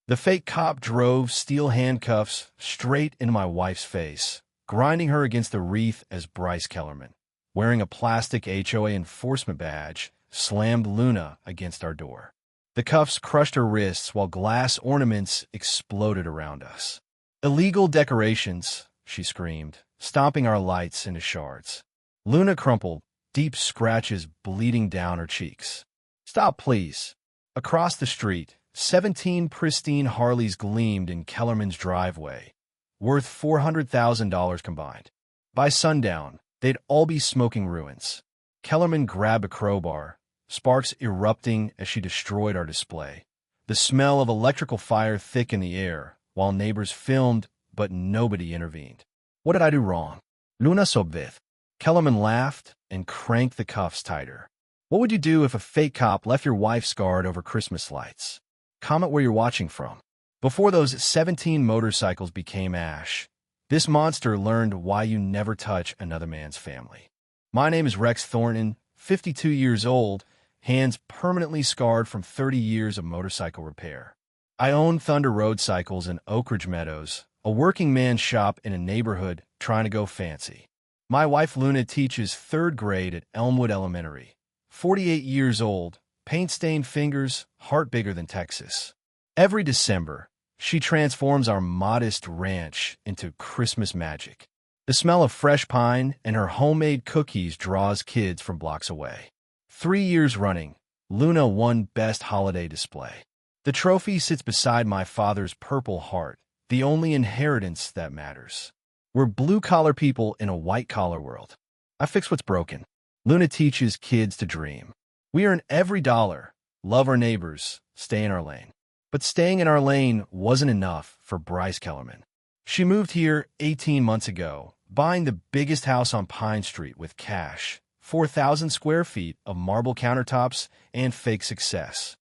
The fake cop drove steel handcuffs straight into my wife's face, grinding her against the wreath as Bryce Kellerman, wearing a plastic HOA enforcement badge, slammed Luna against our door. The cuffs crushed her wrists while glass ornaments exploded around us. "Illegal decorations," she screamed, stomping our lights into shards. Luna crumpled, deep scratches bleeding down her cheeks. "Stop, please." Across the street, 17 pristine Harleys gleamed in Kellerman's driveway, worth $400,000 combined. By sundown, they'd all be smoking ruins. Kellerman grabbed a crowbar, sparks erupting as she destroyed our display. The smell of electrical fire thick in the air, while neighbors filmed, but nobody intervened. "What did I do wrong?" "Luna sobvith." Kellerman laughed and cranked the cuffs tighter. "What would you do if a fake cop left your wife scarred over Christmas lights?" Comment where you're watching from. Before those 17 motorcycles became ash, this monster learned why you never touch another man's family. My name is Rex Thornton, 52 years old, hands permanently scarred from 30 years of motorcycle repair. I own Thunder Road Cycles in Oak Ridge Meadows, a working man's shop in a neighborhood trying to go fancy. My wife Luna teaches 3rd grade at Elmwood Elementary. 48 years old, paint-stained fingers, heart bigger than Texas. Every December, she transforms our modest ranch into Christmas magic. The smell of fresh pine and her homemade cookies draws kids from blocks away. 3 years running, Luna won Best Holiday Display. The trophy sits beside my father's Purple Heart, the only inheritance that matters. We're blue-collar people in a white-collar world. I fix what's broken. Luna teaches kids to dream. We earn every dollar, love our neighbors, stay in our lane. But staying in our lane wasn't enough for Bryce Kellerman. She moved here 18 months ago, buying the biggest house on Pine Street with cash, 4,000 square feet of marble countertops, and fake success.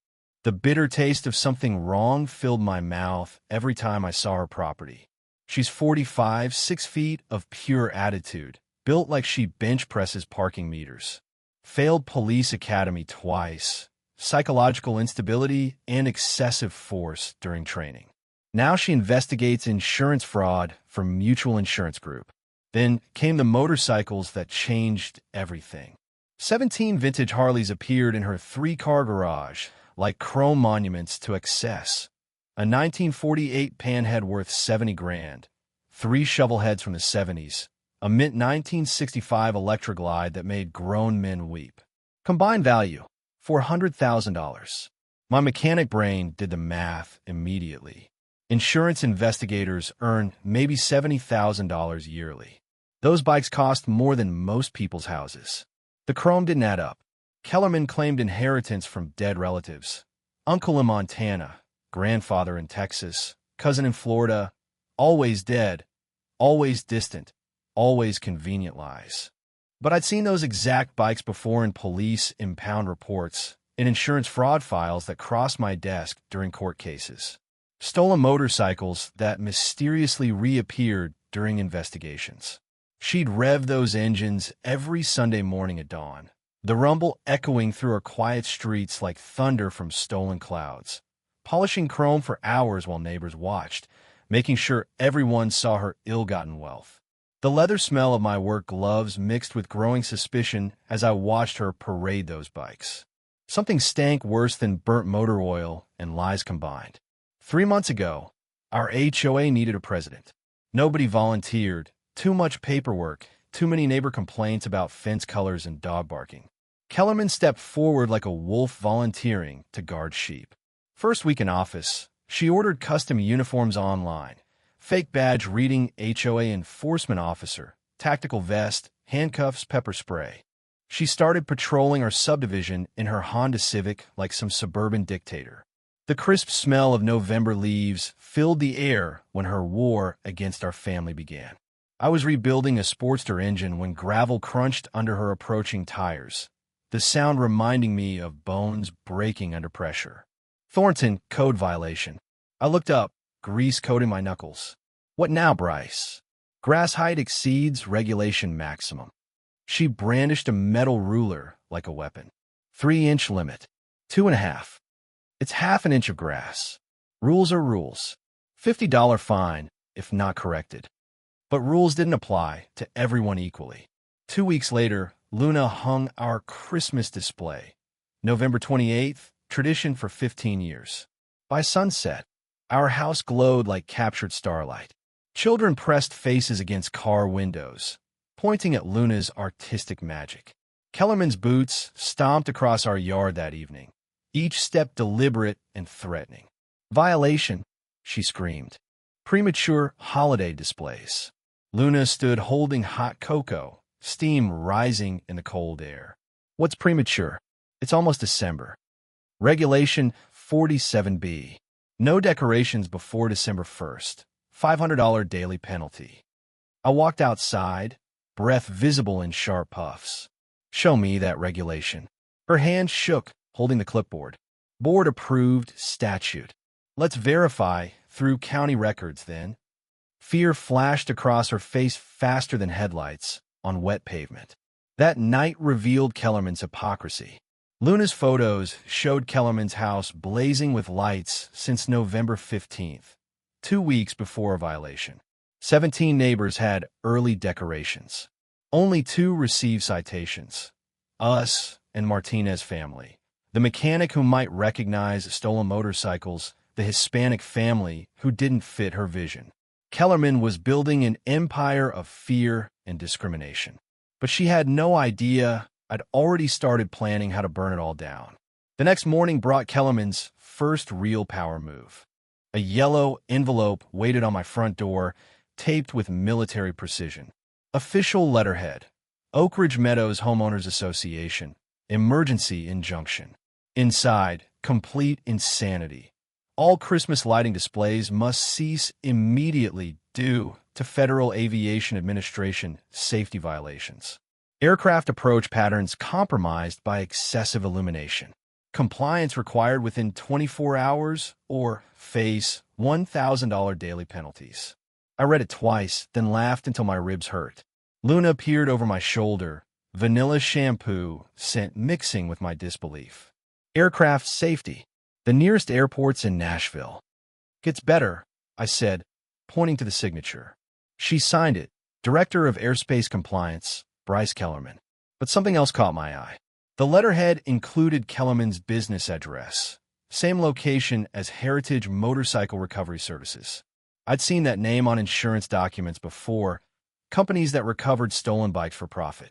The bitter taste of something wrong filled my mouth every time I saw her property. She's 45, 6 feet of pure attitude, built like she bench presses parking meters. Failed police academy twice, psychological instability, and excessive force during training. Now she investigates insurance fraud for Mutual Insurance Group. Then came the motorcycles that changed everything. 17 vintage Harleys appeared in her 3-car garage, like chrome monuments to excess. A 1948 panhead worth 70 grand, 3 shovel heads from the 70s, a mint 1965 Electroglide that made grown men weep. Combined value, $400,000. My mechanic brain did the math immediately. Insurance investigators earn maybe $70,000 yearly. Those bikes cost more than most people's houses. The chrome didn't add up. Kellerman claimed inheritance from dead relatives. Uncle in Montana, grandfather in Texas, cousin in Florida, always dead, always distant, always convenient lies. But I'd seen those exact bikes before in police impound reports, in insurance fraud files that crossed my desk during court cases. Stolen motorcycles that mysteriously reappeared during investigations. She'd rev those engines every Sunday morning at dawn, the rumble echoing through our quiet streets like thunder from stolen clouds, polishing chrome for hours while neighbors watched, making sure everyone saw her ill-gotten wealth. The leather smell of my work gloves mixed with growing suspicion as I watched her parade those bikes. Something stank worse than burnt motor oil and lies combined. 3 months ago, our HOA needed a president. Nobody volunteered, too much paperwork, too many neighbor complaints about fence colors and dog barking. Kellerman stepped forward like a wolf volunteering to guard sheep. First week in office, she ordered custom uniforms online, fake badge reading HOA enforcement officer, tactical vest, handcuffs, pepper spray. She started patrolling our subdivision in her Honda Civic like some suburban dictator. The crisp smell of November leaves filled the air when her war against our family began. I was rebuilding a Sportster engine when gravel crunched under her approaching tires, the sound reminding me of bones breaking under pressure. Thornton, code violation. I looked up, grease coating my knuckles. What now, Bryce? Grass height exceeds regulation maximum. She brandished a metal ruler like a weapon. 3-inch limit. 2.5. It's half an inch of grass. Rules are rules. $50 fine if not corrected. But rules didn't apply to everyone equally. 2 weeks later, Luna hung our Christmas display. November 28th, tradition for 15 years. By sunset, our house glowed like captured starlight. Children pressed faces against car windows, pointing at Luna's artistic magic. Kellerman's boots stomped across our yard that evening, each step deliberate and threatening. Violation, she screamed. Premature holiday displays. Luna stood holding hot cocoa, steam rising in the cold air. What's premature? It's almost December. Regulation 47B. No decorations before December 1st. $500 daily penalty. I walked outside, breath visible in sharp puffs. Show me that regulation. Her hand shook, holding the clipboard. Board-approved statute. Let's verify through county records, then. Fear flashed across her face faster than headlights on wet pavement. That night revealed Kellerman's hypocrisy. Luna's photos showed Kellerman's house blazing with lights since November 15th, 2 weeks before a violation. 17 neighbors had early decorations. Only 2 received citations. Us and Martinez family. The mechanic who might recognize stolen motorcycles, the Hispanic family who didn't fit her vision. Kellerman was building an empire of fear and discrimination. But she had no idea I'd already started planning how to burn it all down. The next morning brought Kellerman's first real power move. A yellow envelope waited on my front door, taped with military precision. Official letterhead. Oak Ridge Meadows Homeowners Association. Emergency injunction. Inside, complete insanity. All Christmas lighting displays must cease immediately due to Federal Aviation Administration safety violations. Aircraft approach patterns compromised by excessive illumination. Compliance required within 24 hours or face $1,000 daily penalties. I read it twice, then laughed until my ribs hurt. Luna peered over my shoulder, vanilla shampoo scent mixing with my disbelief. Aircraft safety. The nearest airport's in Nashville. Gets better, I said, pointing to the signature. She signed it, Director of Airspace Compliance, Bryce Kellerman. But something else caught my eye. The letterhead included Kellerman's business address, same location as Heritage Motorcycle Recovery Services. I'd seen that name on insurance documents before, companies that recovered stolen bikes for profit.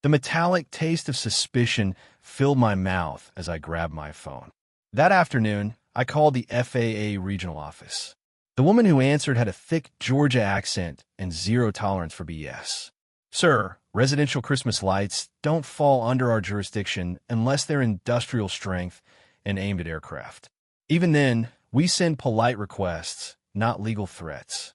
The metallic taste of suspicion filled my mouth as I grabbed my phone. That afternoon, I called the FAA regional office. The woman who answered had a thick Georgia accent and zero tolerance for BS. Sir, residential Christmas lights don't fall under our jurisdiction unless they're industrial strength and aimed at aircraft. Even then, we send polite requests, not legal threats.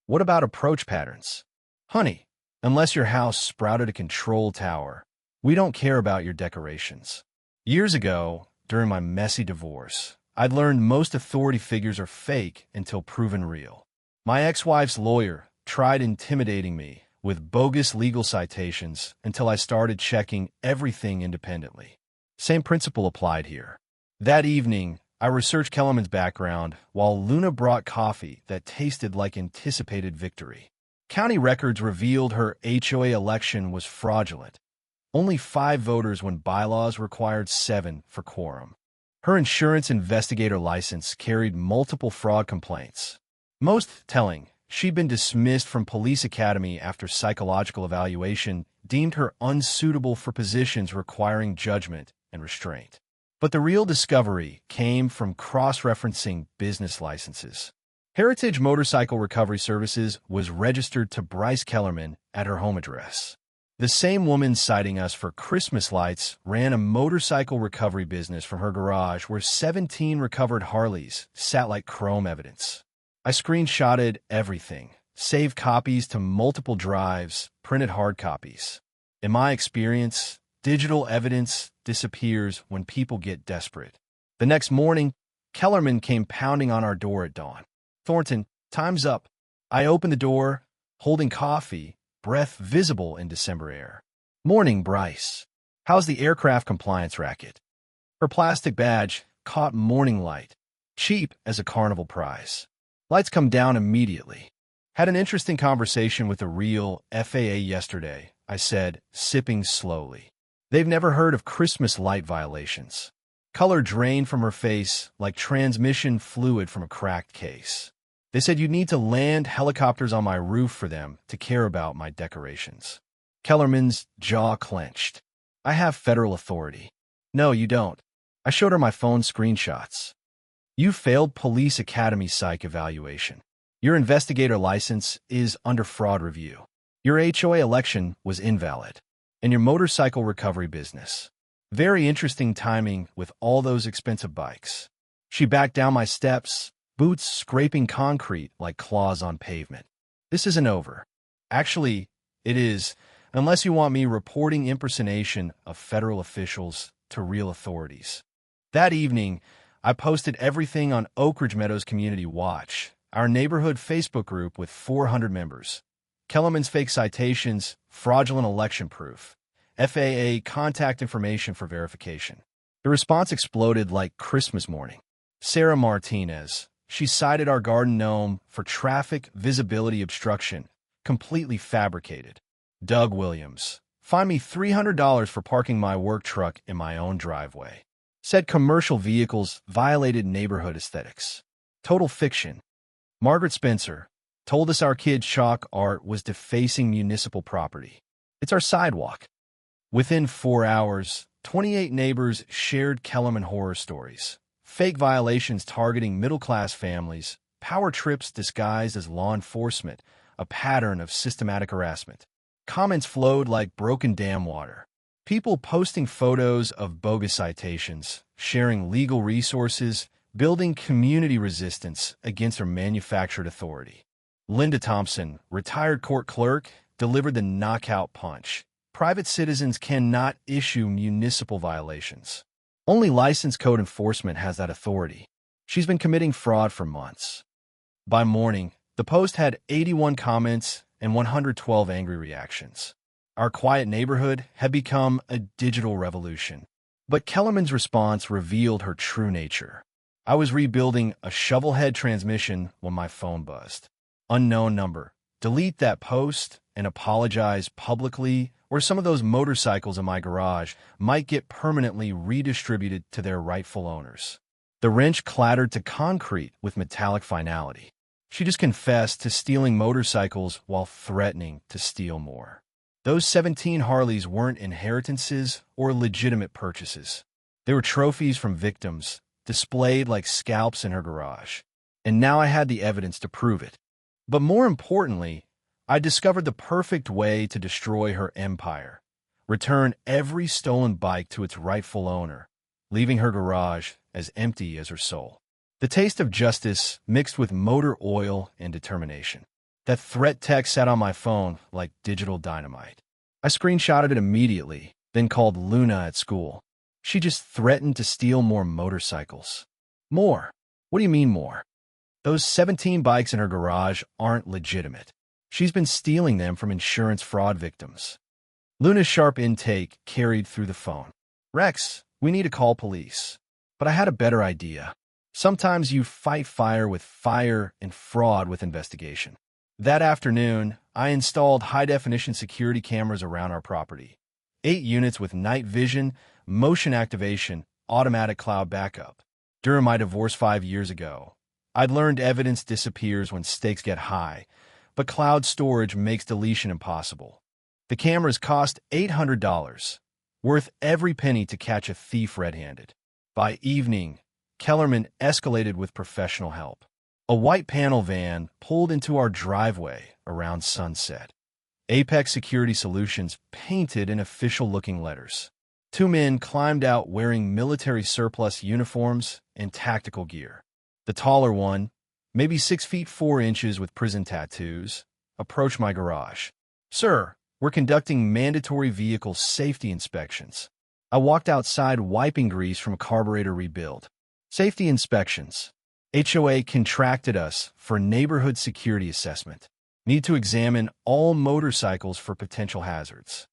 What about approach patterns? Honey, unless your house sprouted a control tower, we don't care about your decorations. Years ago, during my messy divorce, I'd learned most authority figures are fake until proven real. My ex-wife's lawyer tried intimidating me with bogus legal citations until I started checking everything independently. Same principle applied here. That evening, I researched Kellerman's background while Luna brought coffee that tasted like anticipated victory. County records revealed her HOA election was fraudulent. Only 5 voters when bylaws required 7 for quorum. Her insurance investigator license carried multiple fraud complaints. Most telling, she'd been dismissed from police academy after psychological evaluation deemed her unsuitable for positions requiring judgment and restraint. But the real discovery came from cross-referencing business licenses. Heritage Motorcycle Recovery Services was registered to Bryce Kellerman at her home address. The same woman citing us for Christmas lights ran a motorcycle recovery business from her garage where 17 recovered Harleys sat like chrome evidence. I screenshotted everything, saved copies to multiple drives, printed hard copies. In my experience, digital evidence disappears when people get desperate. The next morning, Kellerman came pounding on our door at dawn. Thornton, time's up. I opened the door, holding coffee, breath visible in December air. Morning, Bryce. How's the aircraft compliance racket? Her plastic badge caught morning light, cheap as a carnival prize. Lights come down immediately. Had an interesting conversation with a real FAA yesterday, I said, sipping slowly. They've never heard of Christmas light violations. Color drained from her face like transmission fluid from a cracked case. They said you'd need to land helicopters on my roof for them to care about my decorations. Kellerman's jaw clenched. I have federal authority. No, you don't. I showed her my phone screenshots. You failed police academy psych evaluation. Your investigator license is under fraud review. Your HOA election was invalid. And your motorcycle recovery business. Very interesting timing with all those expensive bikes. She backed down my steps, boots scraping concrete like claws on pavement. This isn't over. Actually, it is, unless you want me reporting impersonation of federal officials to real authorities. That evening, I posted everything on Oak Ridge Meadows Community Watch, our neighborhood Facebook group with 400 members. Kellerman's fake citations, fraudulent election proof, FAA contact information for verification. The response exploded like Christmas morning. Sarah Martinez, she cited our garden gnome for traffic visibility obstruction, completely fabricated. Doug Williams, fined me $300 for parking my work truck in my own driveway. Said commercial vehicles violated neighborhood aesthetics. Total fiction. Margaret Spencer told us our kids' chalk art was defacing municipal property. It's our sidewalk. Within 4 hours, 28 neighbors shared Kellerman horror stories. Fake violations targeting middle-class families, power trips disguised as law enforcement, a pattern of systematic harassment. Comments flowed like broken dam water. People posting photos of bogus citations, sharing legal resources, building community resistance against our manufactured authority. Linda Thompson, retired court clerk, delivered the knockout punch. Private citizens cannot issue municipal violations. Only license code enforcement has that authority. She's been committing fraud for months. By morning, the post had 81 comments and 112 angry reactions. Our quiet neighborhood had become a digital revolution. But Kellerman's response revealed her true nature. I was rebuilding a shovelhead transmission when my phone buzzed. Unknown number. Delete that post and apologize publicly, or some of those motorcycles in my garage might get permanently redistributed to their rightful owners. The wrench clattered to concrete with metallic finality. She just confessed to stealing motorcycles while threatening to steal more. Those 17 Harleys weren't inheritances or legitimate purchases. They were trophies from victims, displayed like scalps in her garage. And now I had the evidence to prove it. But more importantly, I discovered the perfect way to destroy her empire. Return every stolen bike to its rightful owner, leaving her garage as empty as her soul. The taste of justice mixed with motor oil and determination. That threat text sat on my phone like digital dynamite. I screenshotted it immediately, then called Luna at school. She just threatened to steal more motorcycles. More? What do you mean more? Those 17 bikes in her garage aren't legitimate. She's been stealing them from insurance fraud victims. Luna's sharp intake carried through the phone. Rex, we need to call police. But I had a better idea. Sometimes you fight fire with fire and fraud with investigation. That afternoon, I installed high-definition security cameras around our property. 8 units with night vision, motion activation, automatic cloud backup. During my divorce 5 years ago, I'd learned evidence disappears when stakes get high, but cloud storage makes deletion impossible. The cameras cost $800, worth every penny to catch a thief red-handed. By evening, Kellerman escalated with professional help. A white panel van pulled into our driveway around sunset. Apex Security Solutions painted in official-looking letters. 2 men climbed out wearing military surplus uniforms and tactical gear. The taller one, maybe 6 feet 4 inches with prison tattoos, approached my garage. Sir, we're conducting mandatory vehicle safety inspections. I walked outside wiping grease from a carburetor rebuild. Safety inspections. HOA contracted us for neighborhood security assessment. Need to examine all motorcycles for potential hazards.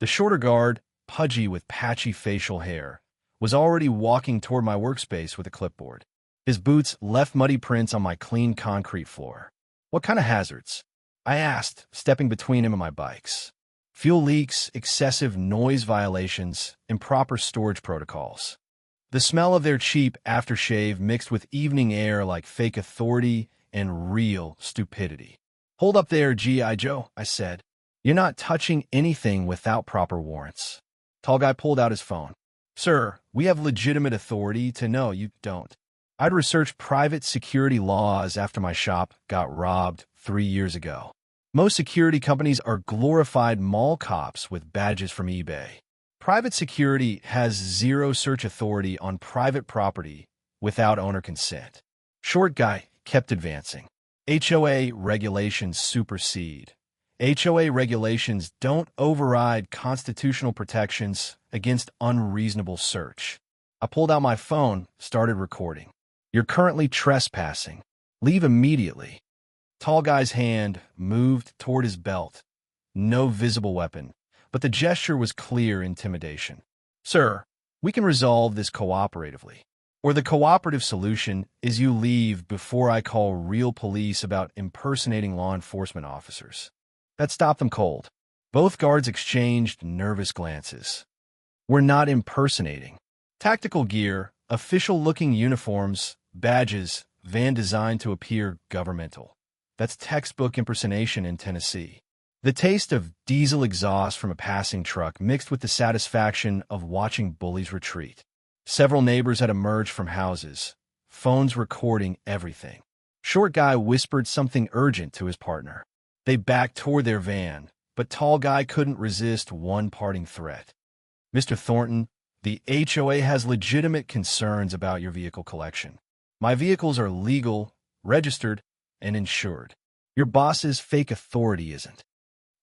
The shorter guard, pudgy with patchy facial hair, was already walking toward my workspace with a clipboard. His boots left muddy prints on my clean concrete floor. "What kind of hazards?" I asked, stepping between him and my bikes. "Fuel leaks, excessive noise violations, improper storage protocols." The smell of their cheap aftershave mixed with evening air like fake authority and real stupidity. "Hold up there, G.I. Joe," I said. "You're not touching anything without proper warrants." Tall guy pulled out his phone. "Sir, we have legitimate authority to know you don't." I'd researched private security laws after my shop got robbed 3 years ago. Most security companies are glorified mall cops with badges from eBay. Private security has zero search authority on private property without owner consent. Short guy kept advancing. HOA regulations supersede. HOA regulations don't override constitutional protections against unreasonable search. I pulled out my phone, started recording. "You're currently trespassing. Leave immediately." Tall guy's hand moved toward his belt. No visible weapon, but the gesture was clear intimidation. "Sir, we can resolve this cooperatively. Or the cooperative solution is you leave before I call real police about impersonating law enforcement officers." That stopped them cold. Both guards exchanged nervous glances. "We're not impersonating. Tactical gear, official-looking uniforms, badges, van designed to appear governmental. That's textbook impersonation in Tennessee." The taste of diesel exhaust from a passing truck mixed with the satisfaction of watching bullies retreat. Several neighbors had emerged from houses, phones recording everything. Short guy whispered something urgent to his partner. They backed toward their van, but tall guy couldn't resist one parting threat. "Mr. Thornton, the HOA has legitimate concerns about your vehicle collection. My vehicles are legal, registered, and insured. Your boss's fake authority isn't."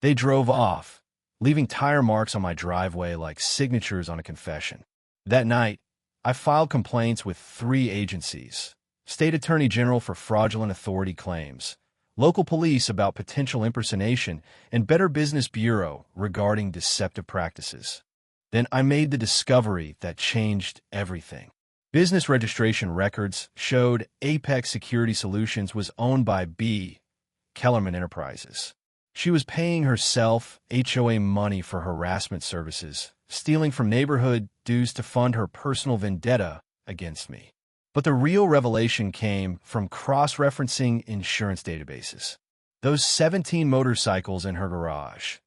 They drove off, leaving tire marks on my driveway like signatures on a confession. That night, I filed complaints with 3 agencies: State Attorney General for fraudulent authority claims, local police about potential impersonation, and Better Business Bureau regarding deceptive practices. Then I made the discovery that changed everything. Business registration records showed Apex Security Solutions was owned by B. Kellerman Enterprises. She was paying herself HOA money for harassment services, stealing from neighborhood dues to fund her personal vendetta against me. But the real revelation came from cross-referencing insurance databases. Those 17 motorcycles in her garage.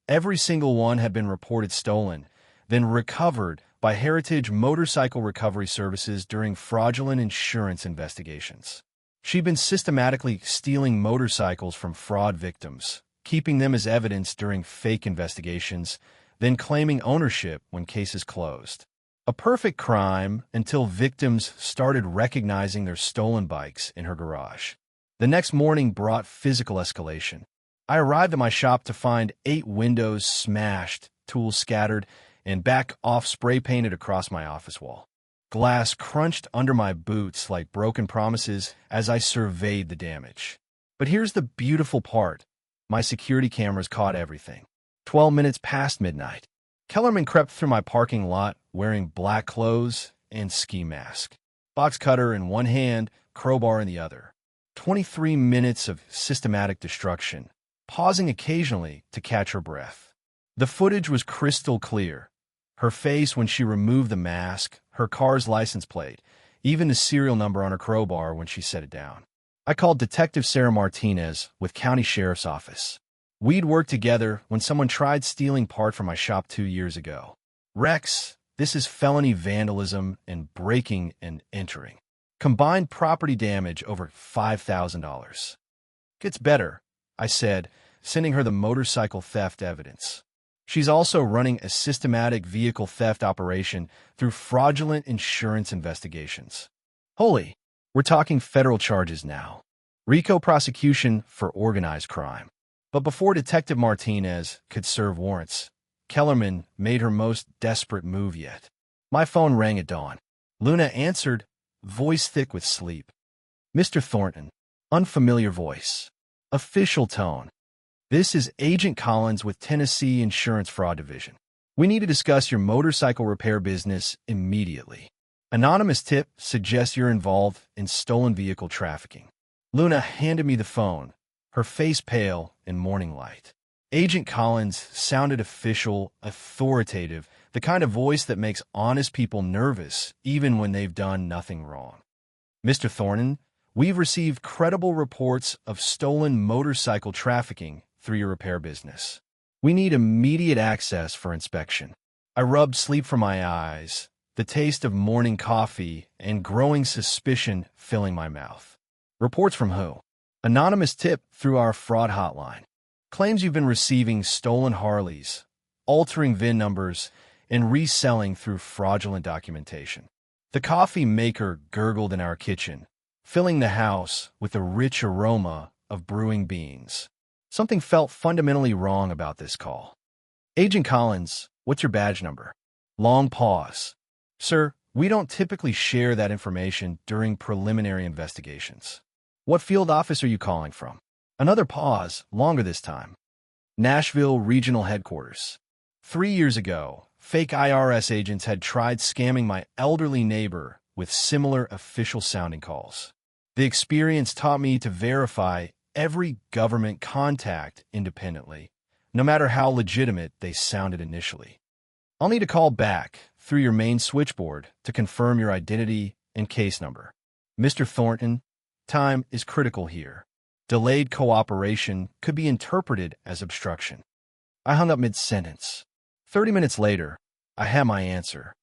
Every single one had been reported stolen, then recovered by Heritage Motorcycle Recovery Services during fraudulent insurance investigations. She'd been systematically stealing motorcycles from fraud victims, keeping them as evidence during fake investigations, then claiming ownership when cases closed. A perfect crime until victims started recognizing their stolen bikes in her garage. The next morning brought physical escalation. I arrived at my shop to find 8 windows smashed, tools scattered, and back off spray painted across my office wall. Glass crunched under my boots like broken promises as I surveyed the damage. But here's the beautiful part. My security cameras caught everything. 12 minutes past midnight. Kellerman crept through my parking lot wearing black clothes and ski mask. Box cutter in one hand, crowbar in the other. 23 minutes of systematic destruction, pausing occasionally to catch her breath. The footage was crystal clear. Her face when she removed the mask, her car's license plate, even the serial number on her crowbar when she set it down. I called Detective Sarah Martinez with County Sheriff's Office. We'd worked together when someone tried stealing part from my shop 2 years ago. "Rex, this is felony vandalism and breaking and entering. Combined property damage over $5,000. "Gets better," I said, sending her the motorcycle theft evidence. She's also running a systematic vehicle theft operation through fraudulent insurance investigations. Holy, we're talking federal charges now. RICO prosecution for organized crime. But before Detective Martinez could serve warrants, Kellerman made her most desperate move yet. My phone rang at dawn. Luna answered, voice thick with sleep. "Mr. Thornton." Unfamiliar voice. Official tone. "This is Agent Collins with Tennessee Insurance Fraud Division. We need to discuss your motorcycle repair business immediately." Anonymous tip suggests you're involved in stolen vehicle trafficking. Luna handed me the phone, her face pale in morning light. Agent Collins sounded official, authoritative, the kind of voice that makes honest people nervous, even when they've done nothing wrong. Mr. Thornton, we've received credible reports of stolen motorcycle trafficking through your repair business. We need immediate access for inspection. I rubbed sleep from my eyes, the taste of morning coffee and growing suspicion filling my mouth. Reports from who? Anonymous tip through our fraud hotline. Claims you've been receiving stolen Harleys, altering VIN numbers, and reselling through fraudulent documentation. The coffee maker gurgled in our kitchen, filling the house with a rich aroma of brewing beans. Something felt fundamentally wrong about this call. Agent Collins, what's your badge number? Long pause. Sir, we don't typically share that information during preliminary investigations. What field office are you calling from? Another pause, longer this time. Nashville Regional Headquarters. 3 years ago, fake IRS agents had tried scamming my elderly neighbor with similar official-sounding calls. The experience taught me to verify every government contact independently, no matter how legitimate they sounded initially. I'll need a call back through your main switchboard to confirm your identity and case number. Mr. Thornton, time is critical here. Delayed cooperation could be interpreted as obstruction. I hung up mid-sentence. 30 minutes later, I had my answer.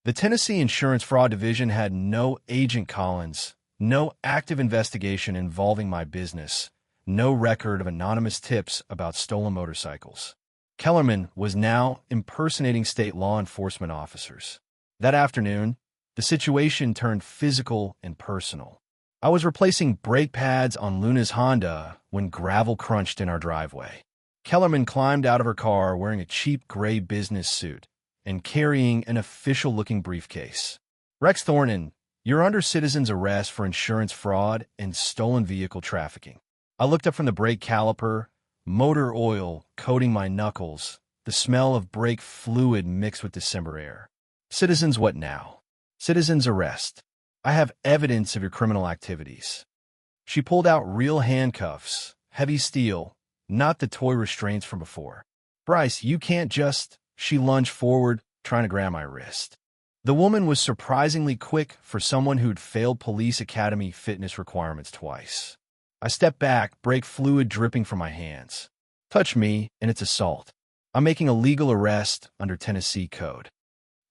The Tennessee Insurance Fraud Division had no Agent Collins, no active investigation involving my business, no record of anonymous tips about stolen motorcycles. Kellerman was now impersonating state law enforcement officers. That afternoon, the situation turned physical and personal. I was replacing brake pads on Luna's Honda when gravel crunched in our driveway. Kellerman climbed out of her car wearing a cheap gray business suit and carrying an official-looking briefcase. Rex Thornton, you're under citizen's arrest for insurance fraud and stolen vehicle trafficking. I looked up from the brake caliper, motor oil coating my knuckles, the smell of brake fluid mixed with December air. Citizens what now? Citizen's arrest. I have evidence of your criminal activities. She pulled out real handcuffs, heavy steel, not the toy restraints from before. Bryce, you can't just... She lunged forward, trying to grab my wrist. The woman was surprisingly quick for someone who'd failed police academy fitness requirements twice. I stepped back, brake fluid dripping from my hands. Touch me, and it's assault. I'm making a legal arrest under Tennessee code.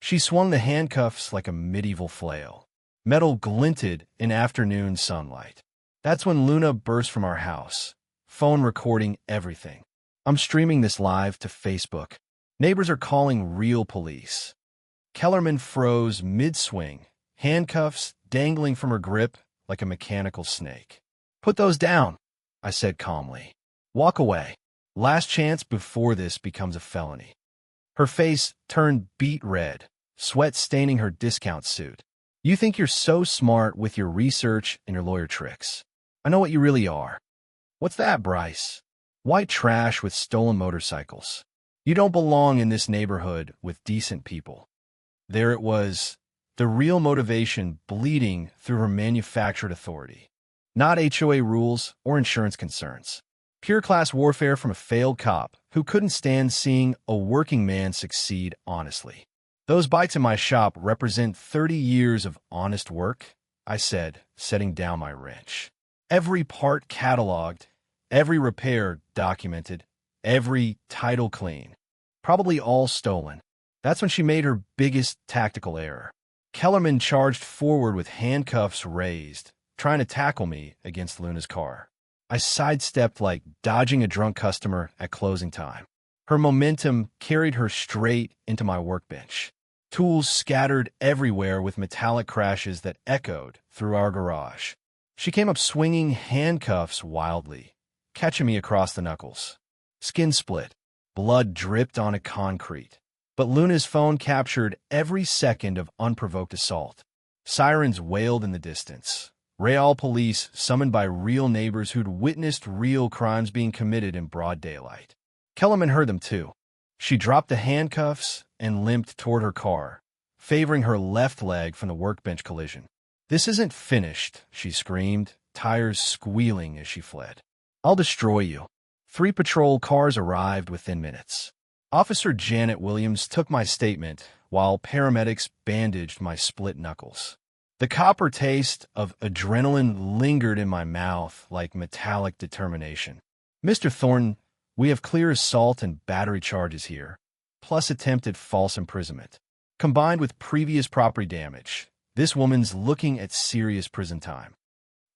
She swung the handcuffs like a medieval flail. Metal glinted in afternoon sunlight. That's when Luna burst from our house, phone recording everything. I'm streaming this live to Facebook. Neighbors are calling real police. Kellerman froze mid-swing, handcuffs dangling from her grip like a mechanical snake. Put those down, I said calmly. Walk away. Last chance before this becomes a felony. Her face turned beet red, sweat staining her discount suit. You think you're so smart with your research and your lawyer tricks. I know what you really are. What's that, Bryce? White trash with stolen motorcycles. You don't belong in this neighborhood with decent people. There it was, the real motivation bleeding through her manufactured authority. Not HOA rules or insurance concerns. Pure class warfare from a failed cop who couldn't stand seeing a working man succeed honestly. Those bikes in my shop represent 30 years of honest work, I said, setting down my wrench. Every part cataloged, every repair documented, every title clean. Probably all stolen. That's when she made her biggest tactical error. Kellerman charged forward with handcuffs raised, trying to tackle me against Luna's car. I sidestepped like dodging a drunk customer at closing time. Her momentum carried her straight into my workbench. Tools scattered everywhere with metallic crashes that echoed through our garage. She came up swinging handcuffs wildly, catching me across the knuckles. Skin split. Blood dripped on a concrete. But Luna's phone captured every second of unprovoked assault. Sirens wailed in the distance. Real police summoned by real neighbors who'd witnessed real crimes being committed in broad daylight. Kellerman heard them too. She dropped the handcuffs and limped toward her car, favoring her left leg from the workbench collision. "This isn't finished," she screamed, tires squealing as she fled. "I'll destroy you." 3 patrol cars arrived within minutes. Officer Janet Williams took my statement while paramedics bandaged my split knuckles. The copper taste of adrenaline lingered in my mouth like metallic determination. "Mr. Thornton, we have clear assault and battery charges here, plus attempted false imprisonment. Combined with previous property damage, this woman's looking at serious prison time."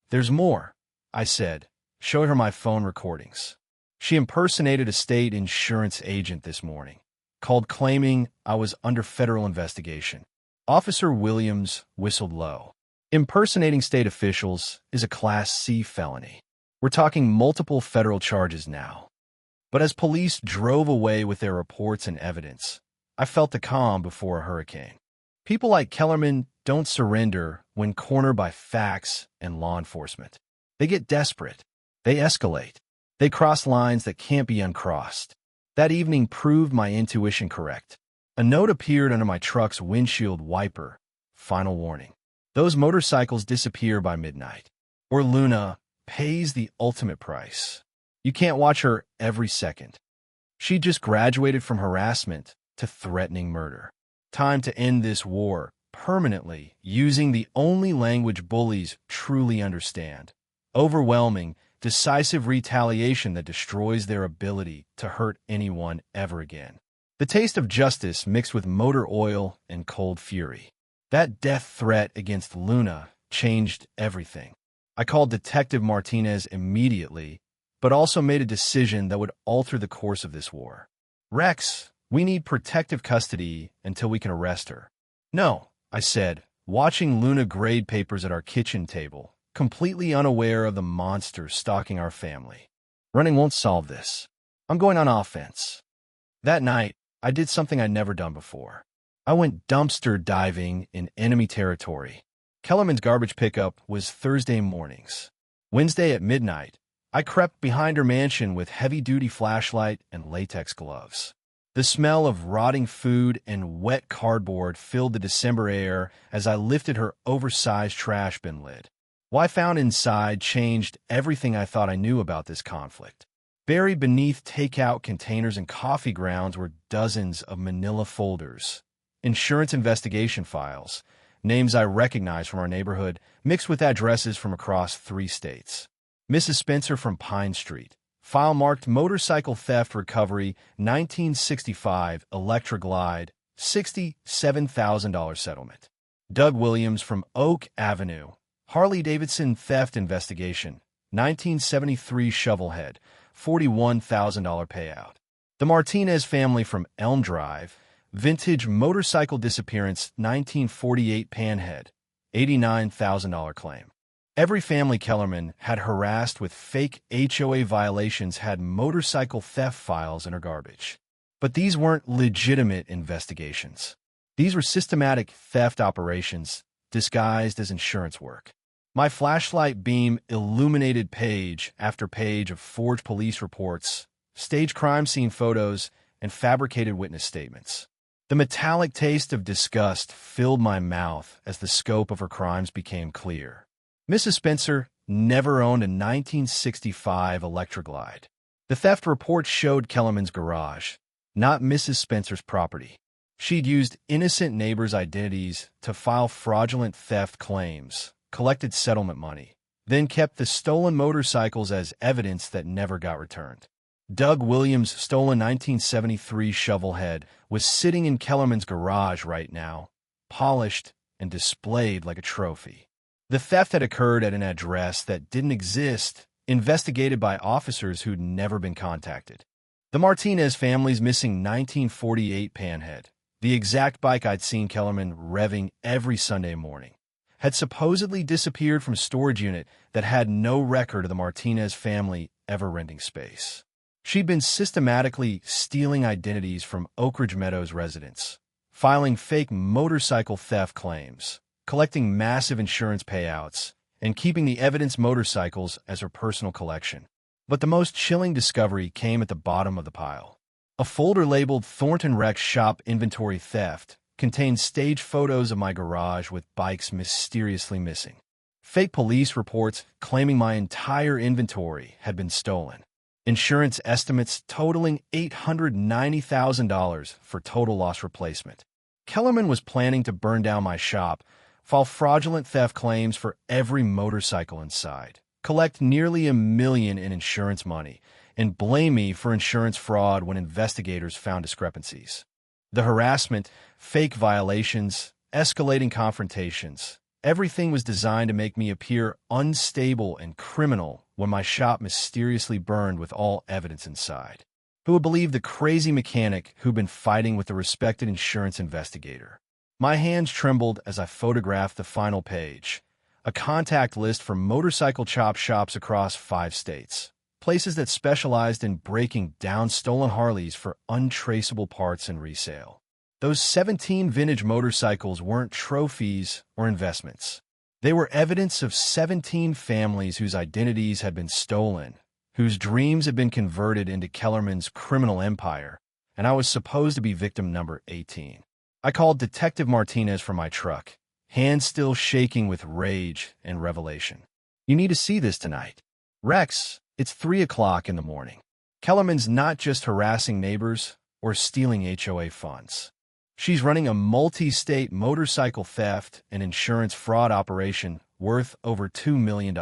"There's more," I said, showing her my phone recordings. She impersonated a state insurance agent this morning, called claiming I was under federal investigation. Officer Williams whistled low. "Impersonating state officials is a Class C felony. We're talking multiple federal charges now." But as police drove away with their reports and evidence, I felt the calm before a hurricane. People like Kellerman don't surrender when cornered by facts and law enforcement. They get desperate. They escalate. They cross lines that can't be uncrossed. That evening proved my intuition correct. A note appeared under my truck's windshield wiper. Final warning. Those motorcycles disappear by midnight. Or Luna pays the ultimate price. You can't watch her every second. She just graduated from harassment to threatening murder. Time to end this war permanently using the only language bullies truly understand. Overwhelming, decisive retaliation that destroys their ability to hurt anyone ever again. The taste of justice mixed with motor oil and cold fury. That death threat against Luna changed everything. I called Detective Martinez immediately, but also made a decision that would alter the course of this war. "Rex, we need protective custody until we can arrest her." "No," I said, watching Luna grade papers at our kitchen table, completely unaware of the monster stalking our family. "Running won't solve this. I'm going on offense." That night, I did something I'd never done before. I went dumpster diving in enemy territory. Kellerman's garbage pickup was Thursday mornings. Wednesday at midnight, I crept behind her mansion with heavy-duty flashlight and latex gloves. The smell of rotting food and wet cardboard filled the December air as I lifted her oversized trash bin lid. What I found inside changed everything I thought I knew about this conflict. Buried beneath takeout containers and coffee grounds were dozens of manila folders, insurance investigation files, names I recognized from our neighborhood, mixed with addresses from across 3 states. Mrs. Spencer from Pine Street. File marked motorcycle theft recovery, 1965 Electra Glide, $67,000 settlement. Doug Williams from Oak Avenue. Harley Davidson theft investigation, 1973 Shovelhead, $41,000 payout. The Martinez family from Elm Drive. Vintage motorcycle disappearance, 1948 Panhead, $89,000 claim. Every family Kellerman had harassed with fake HOA violations had motorcycle theft files in her garbage. But these weren't legitimate investigations. These were systematic theft operations disguised as insurance work. My flashlight beam illuminated page after page of forged police reports, staged crime scene photos, and fabricated witness statements. The metallic taste of disgust filled my mouth as the scope of her crimes became clear. Mrs. Spencer never owned a 1965 Electra Glide. The theft report showed Kellerman's garage, not Mrs. Spencer's property. She'd used innocent neighbors' identities to file fraudulent theft claims, collected settlement money, then kept the stolen motorcycles as evidence that never got returned. Doug Williams' stolen 1973 Shovelhead was sitting in Kellerman's garage right now, polished and displayed like a trophy. The theft had occurred at an address that didn't exist, investigated by officers who'd never been contacted. The Martinez family's missing 1948 Panhead, the exact bike I'd seen Kellerman revving every Sunday morning, had supposedly disappeared from a storage unit that had no record of the Martinez family ever renting space. She'd been systematically stealing identities from Oak Ridge Meadows residents, filing fake motorcycle theft claims, collecting massive insurance payouts, and keeping the evidence motorcycles as her personal collection. But the most chilling discovery came at the bottom of the pile. A folder labeled Thornton Rex Shop Inventory Theft, contained staged photos of my garage with bikes mysteriously missing. Fake police reports claiming my entire inventory had been stolen. Insurance estimates totaling $890,000 for total loss replacement. Kellerman was planning to burn down my shop, file fraudulent theft claims for every motorcycle inside, collect nearly $1 million in insurance money, and blame me for insurance fraud when investigators found discrepancies. The harassment, fake violations, escalating confrontations, everything was designed to make me appear unstable and criminal when my shop mysteriously burned with all evidence inside. Who would believe the crazy mechanic who'd been fighting with the respected insurance investigator? My hands trembled as I photographed the final page, a contact list for motorcycle chop shops across 5 states, places that specialized in breaking down stolen Harleys for untraceable parts and resale. Those 17 vintage motorcycles weren't trophies or investments. They were evidence of 17 families whose identities had been stolen, whose dreams had been converted into Kellerman's criminal empire, and I was supposed to be victim number 18. I called Detective Martinez from my truck, hands still shaking with rage and revelation. "You need to see this tonight. Rex, it's 3 o'clock in the morning. Kellerman's not just harassing neighbors or stealing HOA funds. She's running a multi-state motorcycle theft and insurance fraud operation worth over $2 million.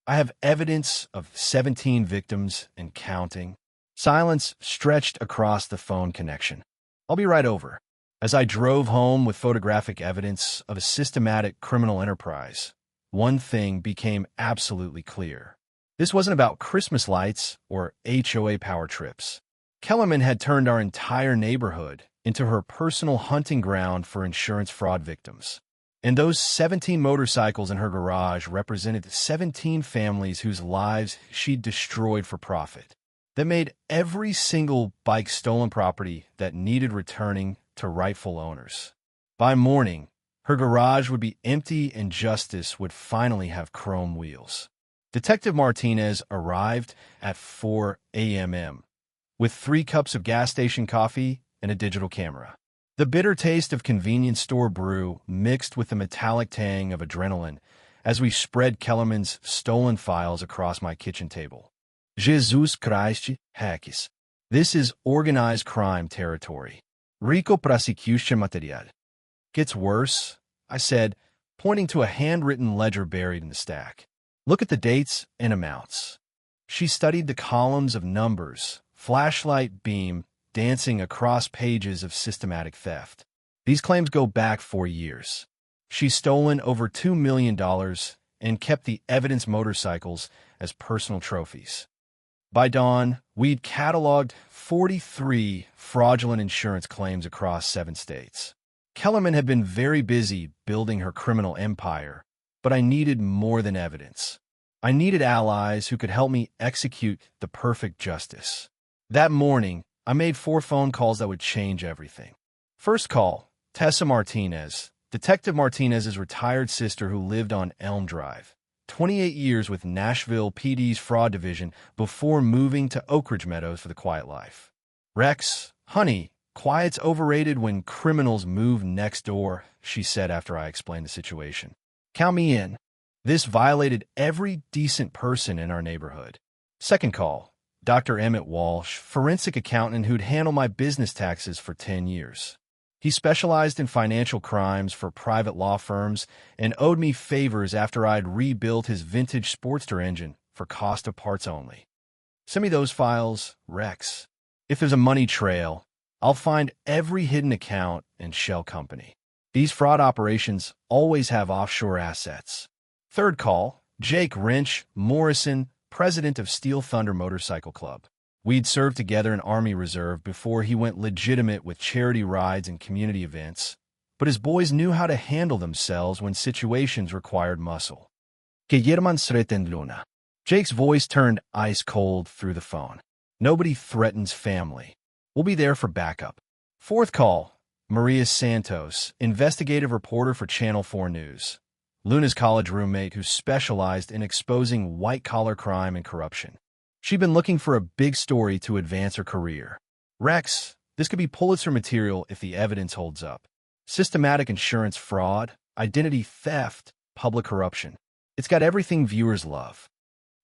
I have evidence of 17 victims and counting." Silence stretched across the phone connection. "I'll be right over." As I drove home with photographic evidence of a systematic criminal enterprise, one thing became absolutely clear. This wasn't about Christmas lights or HOA power trips. Kellerman had turned our entire neighborhood into her personal hunting ground for insurance fraud victims. And those 17 motorcycles in her garage represented 17 families whose lives she'd destroyed for profit. That made every single bike stolen property that needed returning to rightful owners. By morning, her garage would be empty and justice would finally have chrome wheels. Detective Martinez arrived at 4 a.m. with 3 cups of gas station coffee and a digital camera. The bitter taste of convenience store brew mixed with the metallic tang of adrenaline as we spread Kellerman's stolen files across my kitchen table. Jesus Christ, hackis. This is organized crime territory. Rico prosecution material. Gets worse, I said, pointing to a handwritten ledger buried in the stack. Look at the dates and amounts. She studied the columns of numbers, flashlight beam, dancing across pages of systematic theft. These claims go back 4 years. She's stolen over $2 million and kept the evidence motorcycles as personal trophies. By dawn, we'd cataloged 43 fraudulent insurance claims across 7 states. Kellerman had been very busy building her criminal empire, but I needed more than evidence. I needed allies who could help me execute the perfect justice. That morning, I made 4 phone calls that would change everything. First call, Tessa Martinez, Detective Martinez's retired sister who lived on Elm Drive. 28 years with Nashville PD's fraud division before moving to Oak Ridge Meadows for the quiet life. "Rex, honey, quiet's overrated when criminals move next door," she said after I explained the situation. "Count me in." This violated every decent person in our neighborhood. Second call, Dr. Emmett Walsh, forensic accountant who'd handled my business taxes for 10 years. He specialized in financial crimes for private law firms and owed me favors after I'd rebuilt his vintage Sportster engine for cost of parts only. "Send me those files, Rex. If there's a money trail, I'll find every hidden account and shell company. These fraud operations always have offshore assets." Third call, Jake Wrench Morrison, president of Steel Thunder Motorcycle Club. We'd served together in Army Reserve before he went legitimate with charity rides and community events, but his boys knew how to handle themselves when situations required muscle. "Que yerman sreten luna." Jake's voice turned ice cold through the phone. "Nobody threatens family. We'll be there for backup." Fourth call, Maria Santos, investigative reporter for Channel 4 News. Luna's college roommate who specialized in exposing white-collar crime and corruption. She'd been looking for a big story to advance her career. "Rex, this could be Pulitzer material if the evidence holds up." Systematic insurance fraud, identity theft, public corruption. It's got everything viewers love.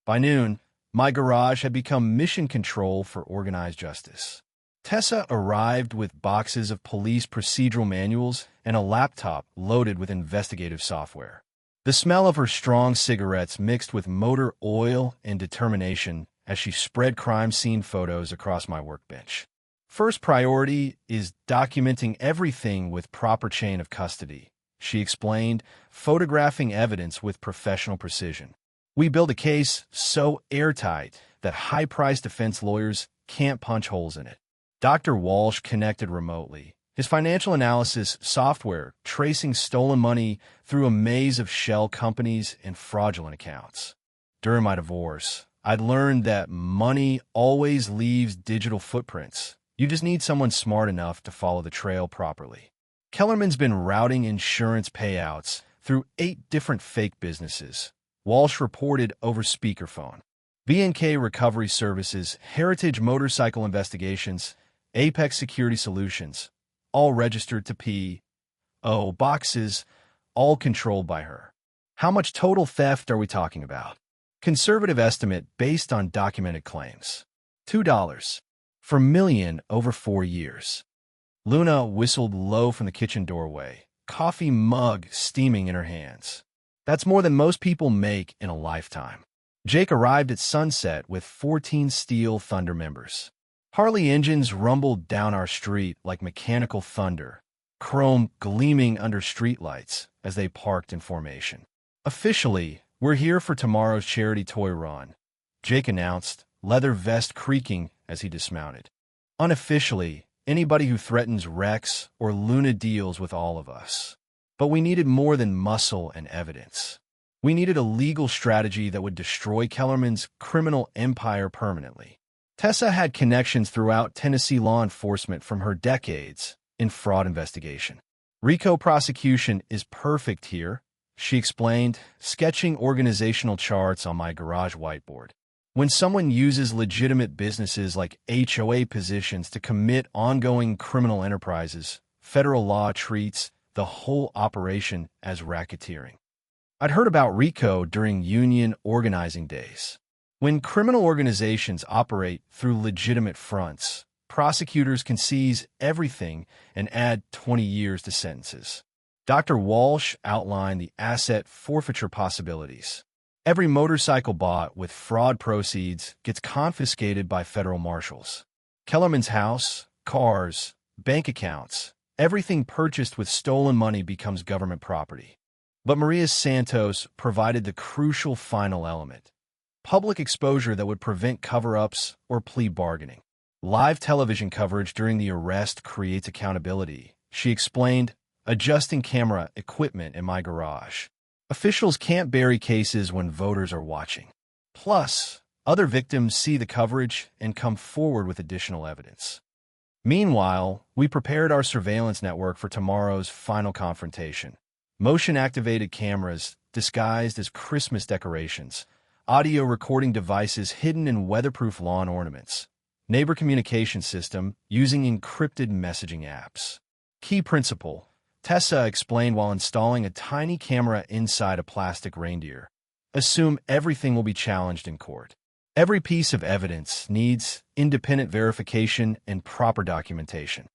By noon, my garage had become mission control for organized justice. Tessa arrived with boxes of police procedural manuals and a laptop loaded with investigative software. The smell of her strong cigarettes mixed with motor oil and determination as she spread crime scene photos across my workbench. First priority is documenting everything with proper chain of custody, she explained, photographing evidence with professional precision. We build a case so airtight that high-priced defense lawyers can't punch holes in it. Dr. Walsh connected remotely, his financial analysis software tracing stolen money through a maze of shell companies and fraudulent accounts. During my divorce, I'd learned that money always leaves digital footprints. You just need someone smart enough to follow the trail properly. Kellerman's been routing insurance payouts through 8 different fake businesses, Walsh reported over speakerphone. B&K Recovery Services, Heritage Motorcycle Investigations, Apex Security Solutions, all registered to P.O. boxes, all controlled by her. How much total theft are we talking about? Conservative estimate based on documented claims. $2 per million over 4 years. Luna whistled low from the kitchen doorway, coffee mug steaming in her hands. That's more than most people make in a lifetime. Jake arrived at sunset with 14 Steel Thunder members. Harley engines rumbled down our street like mechanical thunder, chrome gleaming under streetlights as they parked in formation. Officially, we're here for tomorrow's charity toy run, Jake announced, leather vest creaking as he dismounted. Unofficially, anybody who threatens Rex or Luna deals with all of us. But we needed more than muscle and evidence. We needed a legal strategy that would destroy Kellerman's criminal empire permanently. Tessa had connections throughout Tennessee law enforcement from her decades in fraud investigation. RICO prosecution is perfect here, she explained, sketching organizational charts on my garage whiteboard. When someone uses legitimate businesses like HOA positions to commit ongoing criminal enterprises, federal law treats the whole operation as racketeering. I'd heard about RICO during union organizing days. When criminal organizations operate through legitimate fronts, prosecutors can seize everything and add 20 years to sentences. Dr. Walsh outlined the asset forfeiture possibilities. Every motorcycle bought with fraud proceeds gets confiscated by federal marshals. Kellerman's house, cars, bank accounts, everything purchased with stolen money becomes government property. But Maria Santos provided the crucial final element: public exposure that would prevent cover-ups or plea bargaining. Live television coverage during the arrest creates accountability, she explained, adjusting camera equipment in my garage. Officials can't bury cases when voters are watching. Plus, other victims see the coverage and come forward with additional evidence. Meanwhile, we prepared our surveillance network for tomorrow's final confrontation. Motion-activated cameras disguised as Christmas decorations, audio recording devices hidden in weatherproof lawn ornaments, neighbor communication system using encrypted messaging apps. Key principle, Tessa explained while installing a tiny camera inside a plastic reindeer. Assume everything will be challenged in court. Every piece of evidence needs independent verification and proper documentation.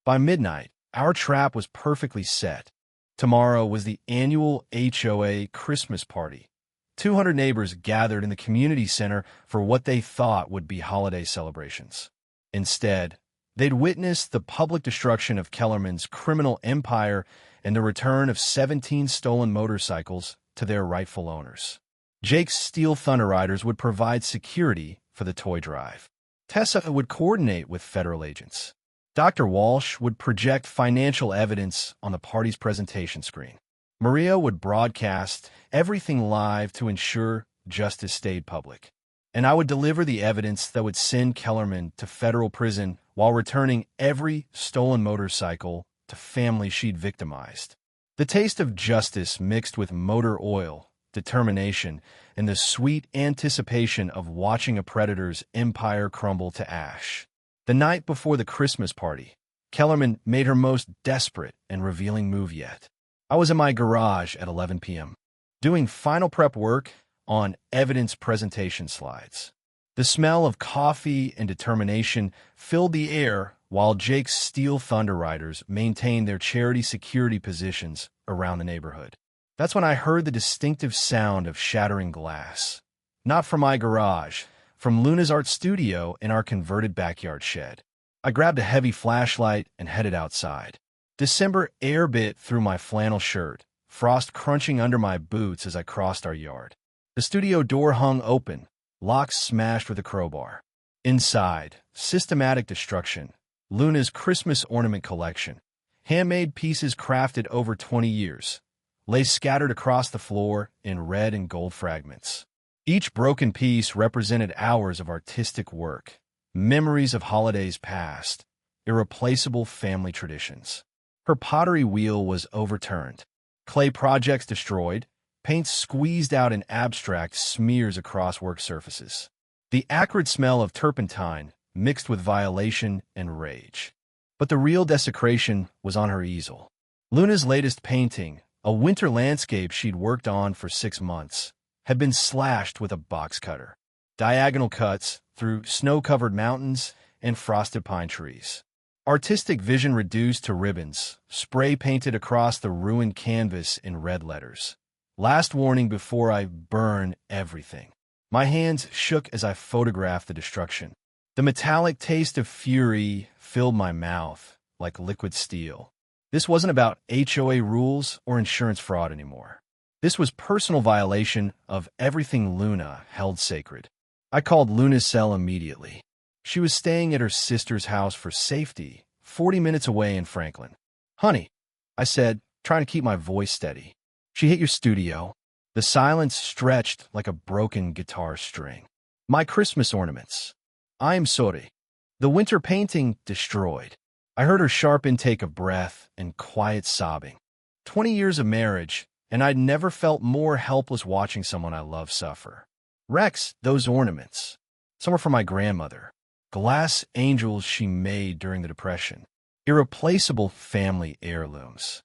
By midnight, our trap was perfectly set. Tomorrow was the annual HOA Christmas party. 200 neighbors gathered in the community center for what they thought would be holiday celebrations. Instead, they'd witness the public destruction of Kellerman's criminal empire and the return of 17 stolen motorcycles to their rightful owners. Jake's Steel Thunder Riders would provide security for the toy drive. Tessa would coordinate with federal agents. Dr. Walsh would project financial evidence on the party's presentation screen. Maria would broadcast everything live to ensure justice stayed public. And I would deliver the evidence that would send Kellerman to federal prison while returning every stolen motorcycle to families she'd victimized. The taste of justice mixed with motor oil, determination, and the sweet anticipation of watching a predator's empire crumble to ash. The night before the Christmas party, Kellerman made her most desperate and revealing move yet. I was in my garage at 11 p.m., doing final prep work on evidence presentation slides. The smell of coffee and determination filled the air while Jake's Steel Thunder Riders maintained their charity security positions around the neighborhood. That's when I heard the distinctive sound of shattering glass. Not from my garage, from Luna's art studio in our converted backyard shed. I grabbed a heavy flashlight and headed outside. December air bit through my flannel shirt, frost crunching under my boots as I crossed our yard. The studio door hung open, locks smashed with a crowbar. Inside, systematic destruction. Luna's Christmas ornament collection, handmade pieces crafted over 20 years, lay scattered across the floor in red and gold fragments. Each broken piece represented hours of artistic work, memories of holidays past, irreplaceable family traditions. Her pottery wheel was overturned, clay projects destroyed, paint squeezed out in abstract smears across work surfaces. The acrid smell of turpentine mixed with violation and rage. But the real desecration was on her easel. Luna's latest painting, a winter landscape she'd worked on for 6 months, had been slashed with a box cutter. Diagonal cuts through snow-covered mountains and frosted pine trees. Artistic vision reduced to ribbons, spray painted across the ruined canvas in red letters. Last warning before I burn everything. My hands shook as I photographed the destruction. The metallic taste of fury filled my mouth like liquid steel. This wasn't about HOA rules or insurance fraud anymore. This was personal violation of everything Luna held sacred. I called Luna's cell immediately. She was staying at her sister's house for safety, 40 minutes away in Franklin. "Honey," I said, trying to keep my voice steady. "She hit your studio." The silence stretched like a broken guitar string. "My Christmas ornaments. I am sorry." The winter painting destroyed. I heard her sharp intake of breath and quiet sobbing. 20 years of marriage, and I'd never felt more helpless watching someone I love suffer. "Rex, those ornaments. Some are from my grandmother. Glass angels she made during the Depression. Irreplaceable family heirlooms."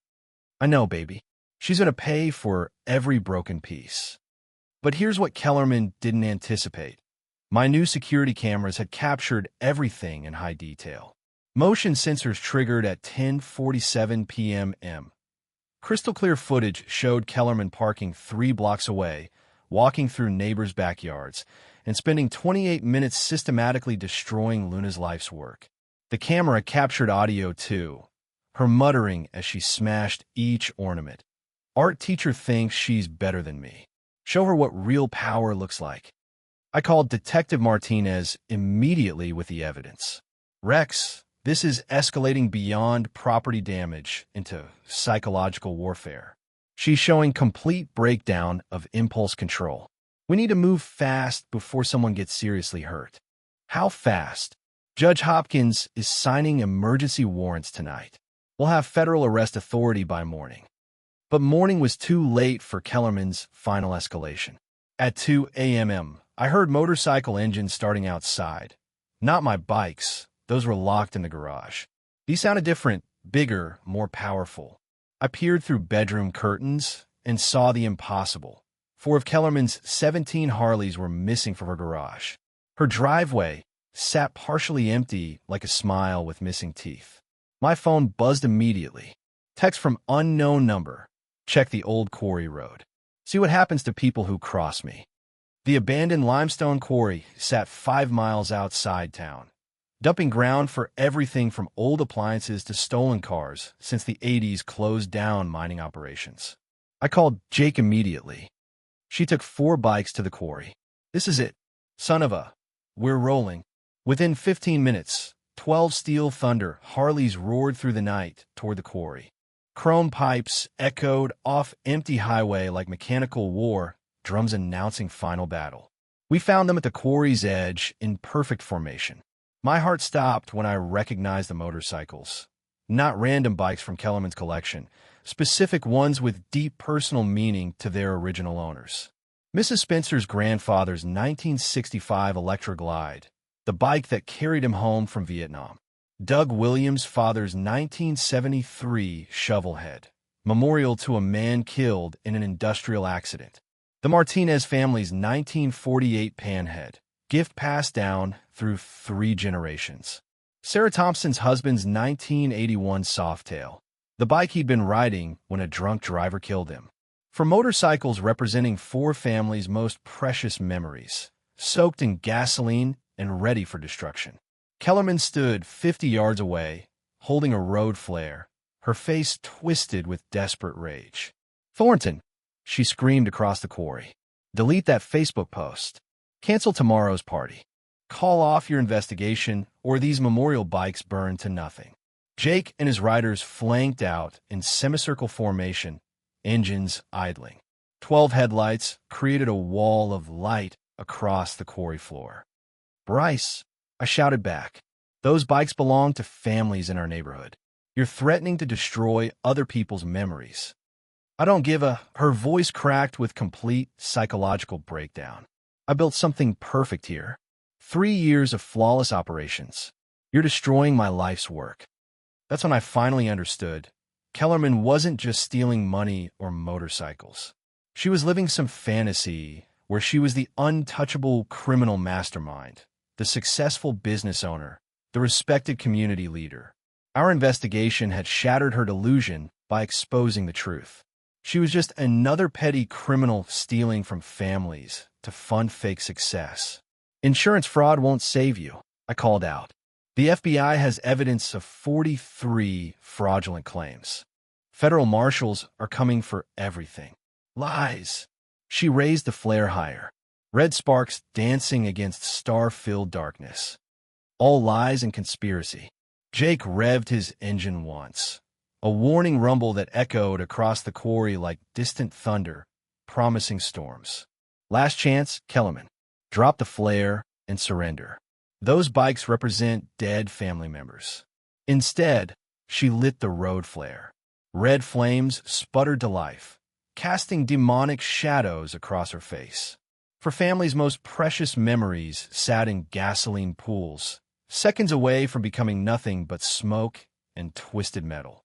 "I know, baby. She's going to pay for every broken piece." But here's what Kellerman didn't anticipate. My new security cameras had captured everything in high detail. Motion sensors triggered at 10:47 p.m. Crystal clear footage showed Kellerman parking 3 blocks away, walking through neighbors' backyards, and spending 28 minutes systematically destroying Luna's life's work. The camera captured audio too, her muttering as she smashed each ornament. "Art teacher thinks she's better than me. Show her what real power looks like." I called Detective Martinez immediately with the evidence. "Rex, this is escalating beyond property damage into psychological warfare. She's showing complete breakdown of impulse control. We need to move fast before someone gets seriously hurt." "How fast?" "Judge Hopkins is signing emergency warrants tonight. We'll have federal arrest authority by morning." But morning was too late for Kellerman's final escalation. At 2 a.m., I heard motorcycle engines starting outside. Not my bikes. Those were locked in the garage. These sounded different, bigger, more powerful. I peered through bedroom curtains and saw the impossible. 4 of Kellerman's 17 Harleys were missing from her garage. Her driveway sat partially empty like a smile with missing teeth. My phone buzzed immediately. Text from unknown number. Check the old quarry road. See what happens to people who cross me. The abandoned limestone quarry sat 5 miles outside town, dumping ground for everything from old appliances to stolen cars since the 80s closed down mining operations. I called Jake immediately. She took 4 bikes to the quarry. "This is it. Son of a. We're rolling." Within 15 minutes, 12 Steel Thunder Harleys roared through the night toward the quarry. Chrome pipes echoed off empty highway like mechanical war, drums announcing final battle. We found them at the quarry's edge in perfect formation. My heart stopped when I recognized the motorcycles. Not random bikes from Kellerman's collection, specific ones with deep personal meaning to their original owners. Mrs. Spencer's grandfather's 1965 Electra Glide, the bike that carried him home from Vietnam. Doug Williams' father's 1973 shovelhead, memorial to a man killed in an industrial accident. The Martinez family's 1948 panhead, gift passed down through 3 generations. Sarah Thompson's husband's 1981 Softail, the bike he'd been riding when a drunk driver killed him. For motorcycles representing 4 families' most precious memories, soaked in gasoline and ready for destruction. Kellerman stood 50 yards away, holding a road flare, her face twisted with desperate rage. "Thornton," she screamed across the quarry. "Delete that Facebook post. Cancel tomorrow's party. Call off your investigation, or these memorial bikes burn to nothing." Jake and his riders flanked out in semicircle formation, engines idling. 12 headlights created a wall of light across the quarry floor. "Bryce," I shouted back, "those bikes belong to families in our neighborhood. You're threatening to destroy other people's memories." "I don't give a—" Her voice cracked with complete psychological breakdown. "I built something perfect here. 3 years of flawless operations. You're destroying my life's work." That's when I finally understood. Kellerman wasn't just stealing money or motorcycles. She was living some fantasy where she was the untouchable criminal mastermind, the successful business owner, the respected community leader. Our investigation had shattered her delusion by exposing the truth. She was just another petty criminal stealing from families to fund fake success. "Insurance fraud won't save you," I called out. "The FBI has evidence of 43 fraudulent claims. Federal marshals are coming for everything." "Lies." She raised the flare higher, red sparks dancing against star-filled darkness. "All lies and conspiracy." Jake revved his engine once, a warning rumble that echoed across the quarry like distant thunder, promising storms. "Last chance, Kellerman. Drop the flare and surrender. Those bikes represent dead family members." Instead, she lit the road flare. Red flames sputtered to life, casting demonic shadows across her face. For family's most precious memories sat in gasoline pools, seconds away from becoming nothing but smoke and twisted metal.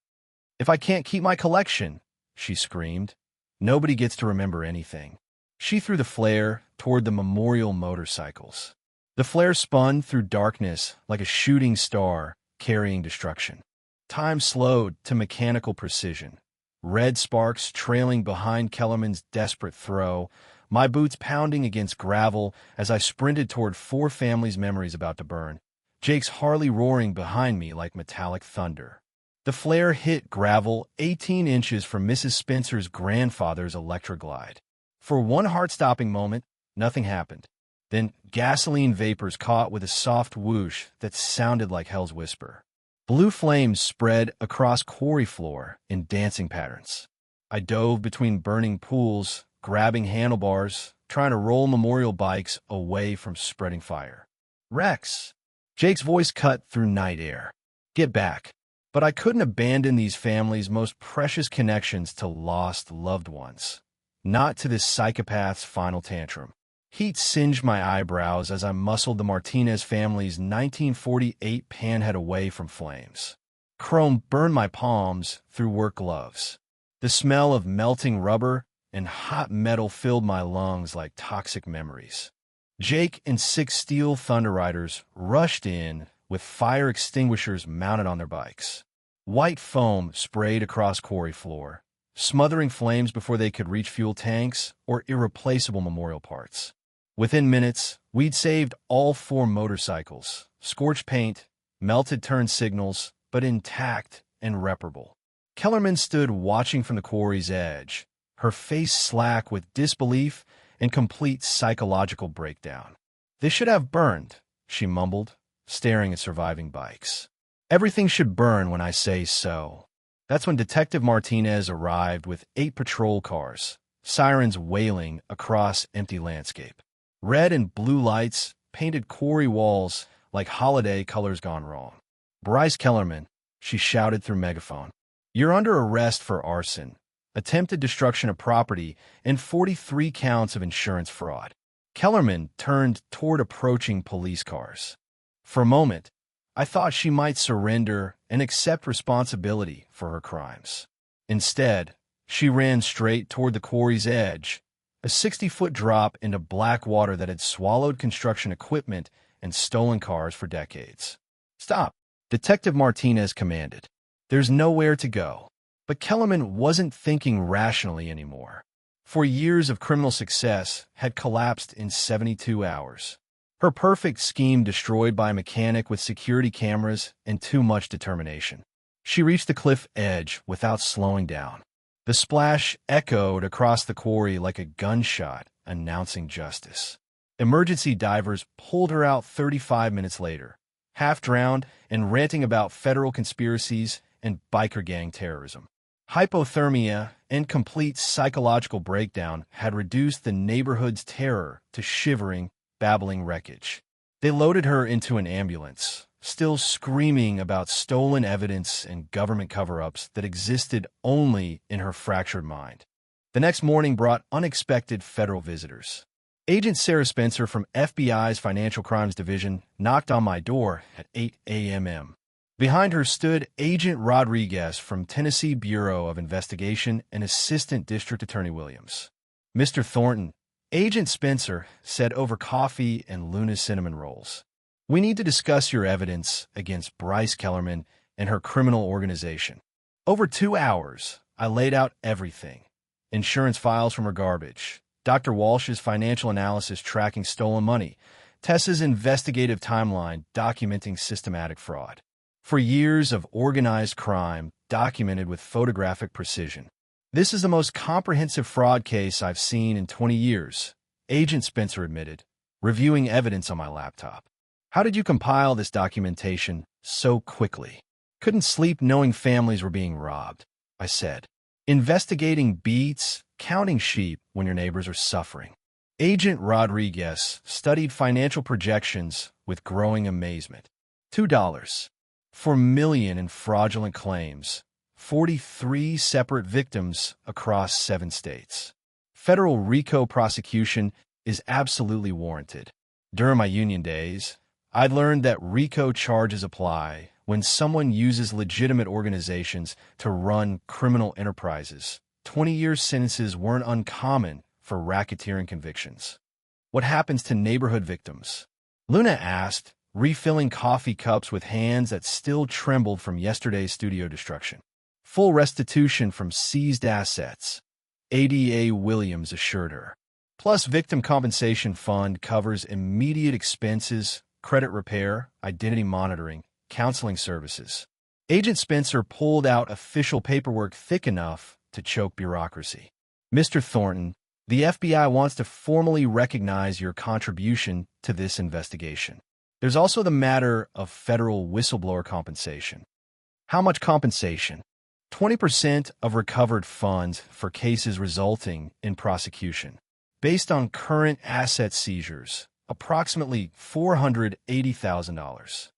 "If I can't keep my collection," she screamed, "nobody gets to remember anything." She threw the flare toward the memorial motorcycles. The flare spun through darkness like a shooting star carrying destruction. Time slowed to mechanical precision, red sparks trailing behind Kellerman's desperate throw, my boots pounding against gravel as I sprinted toward 4 families' memories about to burn, Jake's Harley roaring behind me like metallic thunder. The flare hit gravel 18 inches from Mrs. Spencer's grandfather's Electroglide. For one heart-stopping moment, nothing happened. Then gasoline vapors caught with a soft whoosh that sounded like hell's whisper. Blue flames spread across quarry floor in dancing patterns. I dove between burning pools, grabbing handlebars, trying to roll memorial bikes away from spreading fire. "Rex!" Jake's voice cut through night air. "Get back." But I couldn't abandon these families' most precious connections to lost loved ones. Not to this psychopath's final tantrum. Heat singed my eyebrows as I muscled the Martinez family's 1948 panhead away from flames. Chrome burned my palms through work gloves. The smell of melting rubber and hot metal filled my lungs like toxic memories. Jake and 6 steel Thunder Riders rushed in with fire extinguishers mounted on their bikes. White foam sprayed across quarry floor, smothering flames before they could reach fuel tanks or irreplaceable memorial parts. Within minutes, we'd saved all 4 motorcycles, scorched paint, melted turn signals, but intact and reparable. Kellerman stood watching from the quarry's edge, her face slack with disbelief and complete psychological breakdown. "This should have burned," she mumbled, staring at surviving bikes. "Everything should burn when I say so." That's when Detective Martinez arrived with 8 patrol cars, sirens wailing across empty landscape. Red and blue lights painted quarry walls like holiday colors gone wrong. "Bryce Kellerman," she shouted through megaphone. "You're under arrest for arson, attempted destruction of property, and 43 counts of insurance fraud." Kellerman turned toward approaching police cars. For a moment, I thought she might surrender and accept responsibility for her crimes. Instead, she ran straight toward the quarry's edge, a 60-foot drop into black water that had swallowed construction equipment and stolen cars for decades. "Stop," Detective Martinez commanded. "There's nowhere to go." But Kellerman wasn't thinking rationally anymore. 4 years of criminal success had collapsed in 72 hours. Her perfect scheme destroyed by a mechanic with security cameras and too much determination. She reached the cliff edge without slowing down. The splash echoed across the quarry like a gunshot, announcing justice. Emergency divers pulled her out 35 minutes later, half drowned and ranting about federal conspiracies and biker gang terrorism. Hypothermia and complete psychological breakdown had reduced the neighborhood's terror to shivering, babbling wreckage. They loaded her into an ambulance, still screaming about stolen evidence and government cover-ups that existed only in her fractured mind. The next morning brought unexpected federal visitors. Agent Sarah Spencer from FBI's Financial Crimes Division knocked on my door at 8 a.m. Behind her stood Agent Rodriguez from Tennessee Bureau of Investigation and Assistant District Attorney Williams. "Mr. Thornton," Agent Spencer said over coffee and Luna's cinnamon rolls, "we need to discuss your evidence against Bryce Kellerman and her criminal organization." Over 2 hours, I laid out everything. Insurance files from her garbage, Dr. Walsh's financial analysis tracking stolen money, Tessa's investigative timeline documenting systematic fraud. 4 years of organized crime documented with photographic precision. "This is the most comprehensive fraud case I've seen in 20 years, Agent Spencer admitted, reviewing evidence on my laptop. "How did you compile this documentation so quickly?" "Couldn't sleep knowing families were being robbed," I said. "Investigating beats, counting sheep when your neighbors are suffering." Agent Rodriguez studied financial projections with growing amazement. $2.4 million in fraudulent claims, 43 separate victims across 7 states. Federal RICO prosecution is absolutely warranted. During my union days, I'd learned that RICO charges apply when someone uses legitimate organizations to run criminal enterprises. 20-year sentences weren't uncommon for racketeering convictions. "What happens to neighborhood victims?" Luna asked, refilling coffee cups with hands that still trembled from yesterday's studio destruction. "Full restitution from seized assets," ADA Williams assured her. "Plus victim compensation fund covers immediate expenses, credit repair, identity monitoring, counseling services." Agent Spencer pulled out official paperwork thick enough to choke bureaucracy. "Mr. Thornton, the FBI wants to formally recognize your contribution to this investigation. There's also the matter of federal whistleblower compensation." "How much compensation?" 20% of recovered funds for cases resulting in prosecution. Based on current asset seizures, approximately $480,000.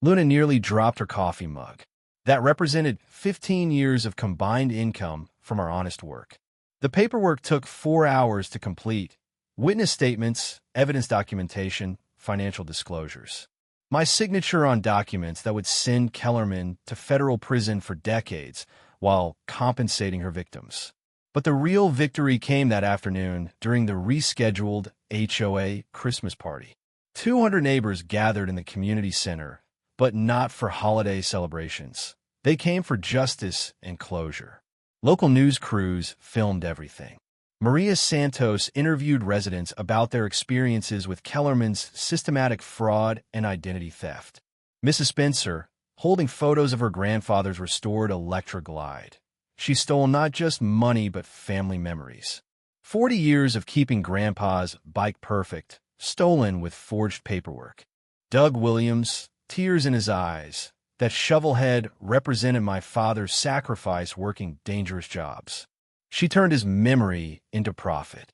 Luna nearly dropped her coffee mug. That represented 15 years of combined income from our honest work. The paperwork took 4 hours to complete. Witness statements, evidence documentation, financial disclosures. My signature on documents that would send Kellerman to federal prison for decades while compensating her victims. But the real victory came that afternoon during the rescheduled HOA Christmas party. 200 neighbors gathered in the community center, but not for holiday celebrations. They came for justice and closure. Local news crews filmed everything. Maria Santos interviewed residents about their experiences with Kellerman's systematic fraud and identity theft. Mrs. Spencer, holding photos of her grandfather's restored Electra Glide. She stole not just money but family memories. 40 years of keeping Grandpa's bike perfect, stolen with forged paperwork. Doug Williams, tears in his eyes. That shovelhead represented my father's sacrifice working dangerous jobs. She turned his memory into profit.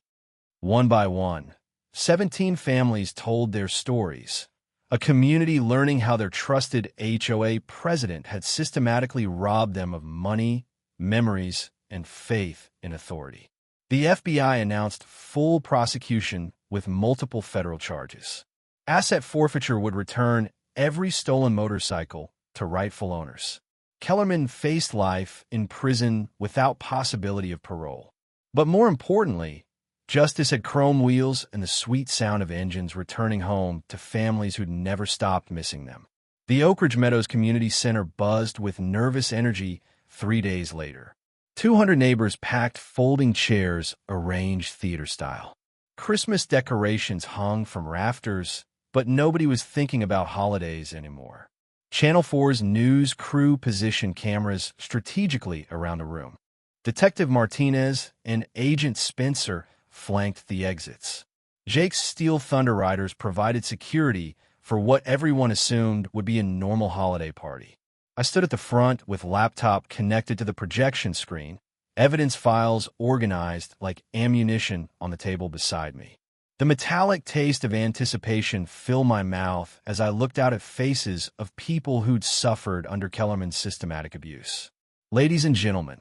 One by one, 17 families told their stories. A community learning how their trusted HOA president had systematically robbed them of money, memories, and faith in authority. The FBI announced full prosecution with multiple federal charges. Asset forfeiture would return every stolen motorcycle to rightful owners. Kellerman faced life in prison without possibility of parole. But more importantly, justice had chrome wheels and the sweet sound of engines returning home to families who'd never stopped missing them. The Oak Ridge Meadows Community Center buzzed with nervous energy 3 days later. 200 neighbors packed folding chairs arranged theater-style. Christmas decorations hung from rafters, but nobody was thinking about holidays anymore. Channel 4's news crew positioned cameras strategically around the room. Detective Martinez and Agent Spencer flanked the exits. Jake's Steel Thunder Riders provided security for what everyone assumed would be a normal holiday party. I stood at the front with laptop connected to the projection screen, evidence files organized like ammunition on the table beside me. The metallic taste of anticipation filled my mouth as I looked out at faces of people who'd suffered under Kellerman's systematic abuse. Ladies and gentlemen,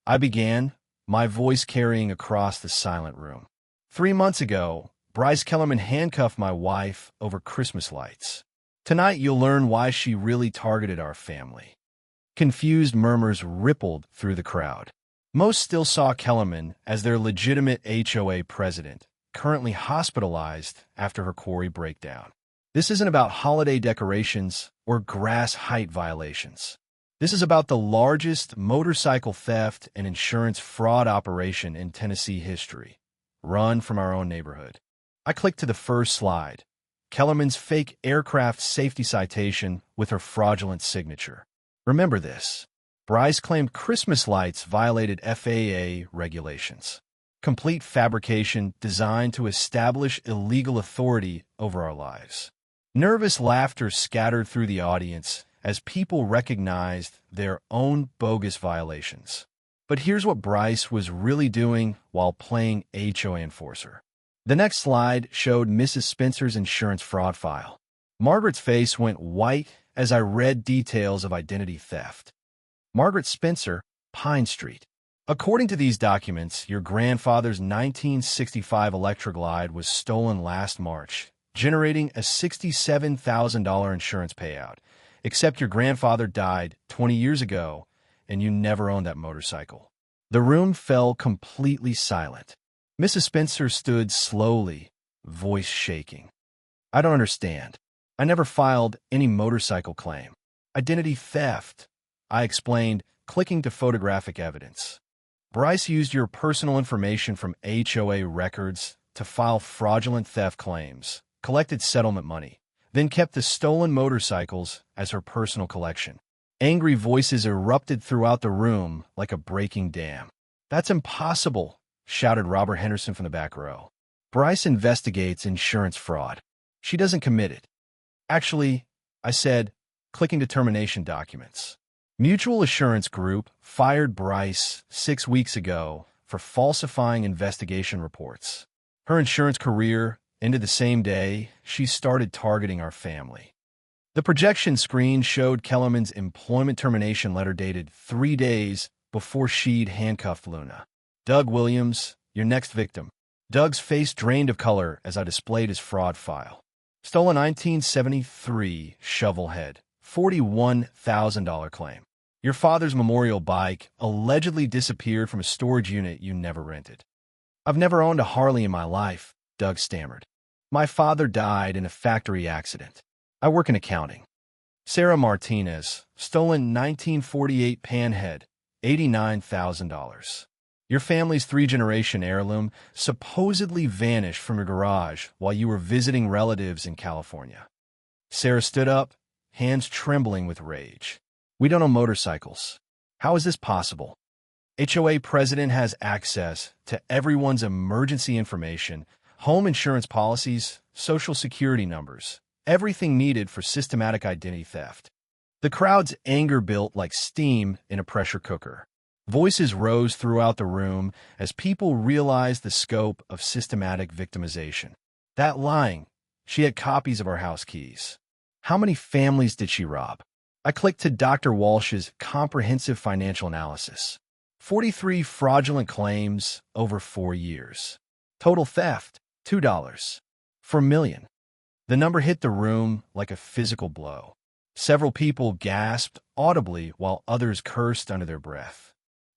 I began, my voice carrying across the silent room. 3 months ago, Bryce Kellerman handcuffed my wife over Christmas lights. Tonight you'll learn why she really targeted our family. Confused murmurs rippled through the crowd. Most still saw Kellerman as their legitimate HOA president, currently hospitalized after her quarry breakdown. This isn't about holiday decorations or grass height violations. This is about the largest motorcycle theft and insurance fraud operation in Tennessee history, run from our own neighborhood. I clicked to the first slide, Kellerman's fake aircraft safety citation with her fraudulent signature. Remember this. Bryce claimed Christmas lights violated FAA regulations. Complete fabrication designed to establish illegal authority over our lives. Nervous laughter scattered through the audience as people recognized their own bogus violations. But here's what Bryce was really doing while playing HOA enforcer. The next slide showed Mrs. Spencer's insurance fraud file. Margaret's face went white as I read details of identity theft. Margaret Spencer, Pine Street. According to these documents, your grandfather's 1965 Electroglide was stolen last March, generating a $67,000 insurance payout. Except your grandfather died 20 years ago, and you never owned that motorcycle. The room fell completely silent. Mrs. Spencer stood slowly, voice shaking. I don't understand. I never filed any motorcycle claim. Identity theft, I explained, clicking to photographic evidence. Bryce used your personal information from HOA records to file fraudulent theft claims, collected settlement money, then kept the stolen motorcycles as her personal collection. Angry voices erupted throughout the room like a breaking dam. That's impossible, shouted Robert Henderson from the back row. Bryce investigates insurance fraud. She doesn't commit it. Actually, I said, clicking to termination documents. Mutual Assurance Group fired Bryce 6 weeks ago for falsifying investigation reports. Her insurance career ended the same day she started targeting our family. The projection screen showed Kellerman's employment termination letter dated 3 days before she'd handcuffed Luna. Doug Williams, your next victim. Doug's face drained of color as I displayed his fraud file. Stolen 1973 shovel head, $41,000 claim. Your father's memorial bike allegedly disappeared from a storage unit you never rented. I've never owned a Harley in my life, Doug stammered. My father died in a factory accident. I work in accounting. Sarah Martinez, stolen 1948 panhead, $89,000. Your family's 3-generation heirloom supposedly vanished from your garage while you were visiting relatives in California. Sarah stood up, hands trembling with rage. We don't own motorcycles. How is this possible? HOA president has access to everyone's emergency information, home insurance policies, social security numbers, everything needed for systematic identity theft. The crowd's anger built like steam in a pressure cooker. Voices rose throughout the room as people realized the scope of systematic victimization. That lying, she had copies of our house keys. How many families did she rob? I clicked to Dr. Walsh's comprehensive financial analysis. 43 fraudulent claims over 4 years. Total theft, $2 per million. The number hit the room like a physical blow. Several people gasped audibly while others cursed under their breath.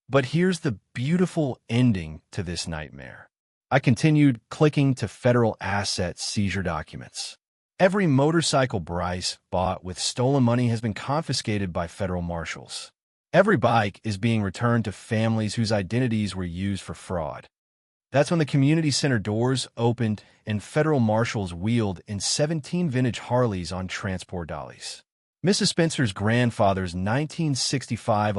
But here's the beautiful ending to this nightmare. I continued clicking to federal asset seizure documents. Every motorcycle Bryce bought with stolen money has been confiscated by federal marshals. Every bike is being returned to families whose identities were used for fraud. That's when the community center doors opened and federal marshals wheeled in 17 vintage Harleys on transport dollies. Mrs. Spencer's grandfather's 1965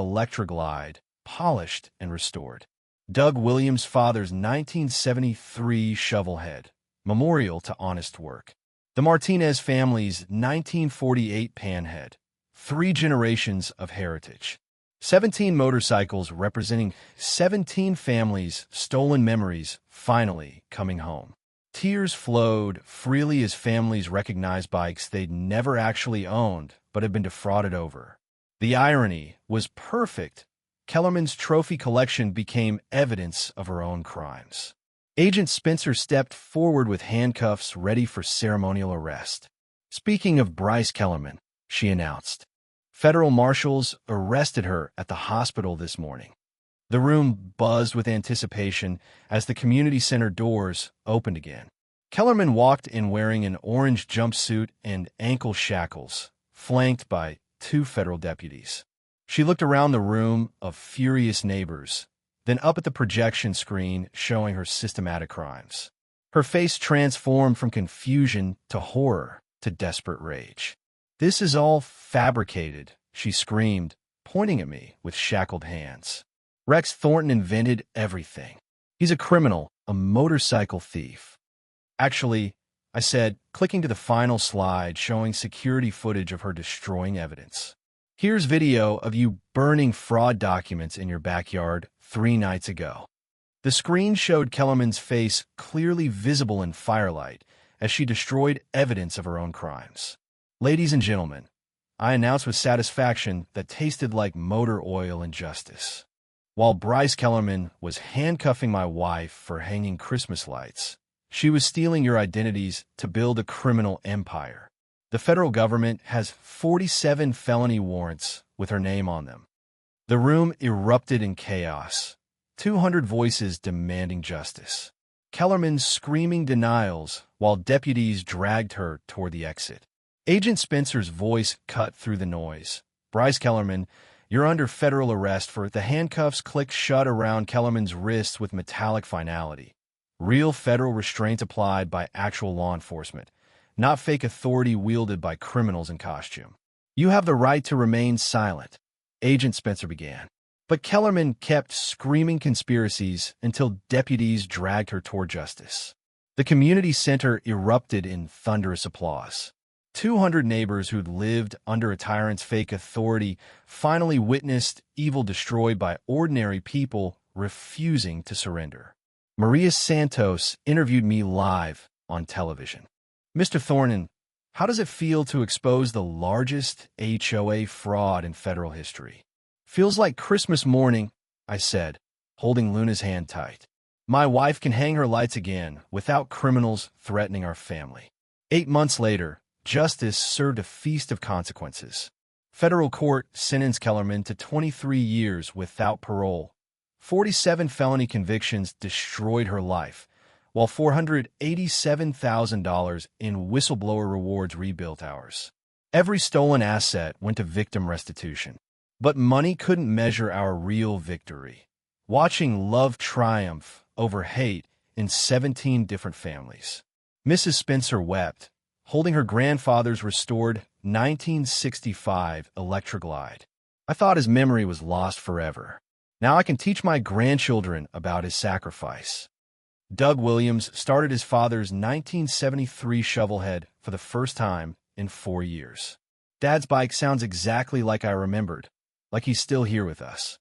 Glide, polished and restored. Doug Williams' father's 1973 Shovelhead, memorial to honest work. The Martinez family's 1948 Panhead, 3 generations of heritage. 17 motorcycles representing 17 families' stolen memories finally coming home. Tears flowed freely as families recognized bikes they'd never actually owned but had been defrauded over. The irony was perfect. Kellerman's trophy collection became evidence of her own crimes. Agent Spencer stepped forward with handcuffs ready for ceremonial arrest. "Speaking of Bryce Kellerman," she announced. "Federal marshals arrested her at the hospital this morning." The room buzzed with anticipation as the community center doors opened again. Kellerman walked in wearing an orange jumpsuit and ankle shackles, flanked by 2 federal deputies. She looked around the room of furious neighbors, then up at the projection screen showing her systematic crimes. Her face transformed from confusion to horror to desperate rage. "This is all fabricated," she screamed, pointing at me with shackled hands. "Rex Thornton invented everything. He's a criminal, a motorcycle thief." "Actually," I said, clicking to the final slide showing security footage of her destroying evidence. "Here's video of you burning fraud documents in your backyard 3 nights ago." The screen showed Kellerman's face clearly visible in firelight as she destroyed evidence of her own crimes. "Ladies and gentlemen," I announced with satisfaction that tasted like motor oil and justice. While Bryce Kellerman was handcuffing my wife for hanging Christmas lights, she was stealing your identities to build a criminal empire. The federal government has 47 felony warrants with her name on them. The room erupted in chaos, 200 voices demanding justice. Kellerman screaming denials while deputies dragged her toward the exit. Agent Spencer's voice cut through the noise. "Bryce Kellerman, you're under federal arrest for..." The handcuffs clicked shut around Kellerman's wrists with metallic finality. Real federal restraint applied by actual law enforcement, not fake authority wielded by criminals in costume. "You have the right to remain silent," Agent Spencer began. But Kellerman kept screaming conspiracies until deputies dragged her toward justice. The community center erupted in thunderous applause. 200 neighbors who'd lived under a tyrant's fake authority finally witnessed evil destroyed by ordinary people refusing to surrender. Maria Santos interviewed me live on television. "Mr. Thornton, how does it feel to expose the largest HOA fraud in federal history?" "Feels like Christmas morning," I said, holding Luna's hand tight. "My wife can hang her lights again without criminals threatening our family." 8 months later, justice served a feast of consequences. Federal court sentenced Kellerman to 23 years without parole. 47 felony convictions destroyed her life, while $487,000 in whistleblower rewards rebuilt ours. Every stolen asset went to victim restitution. But money couldn't measure our real victory. Watching love triumph over hate in 17 different families. Mrs. Spencer wept, holding her grandfather's restored 1965 Glide. I thought his memory was lost forever. Now I can teach my grandchildren about his sacrifice. Doug Williams started his father's 1973 Shovelhead for the first time in 4 years. Dad's bike sounds exactly like I remembered, like he's still here with us.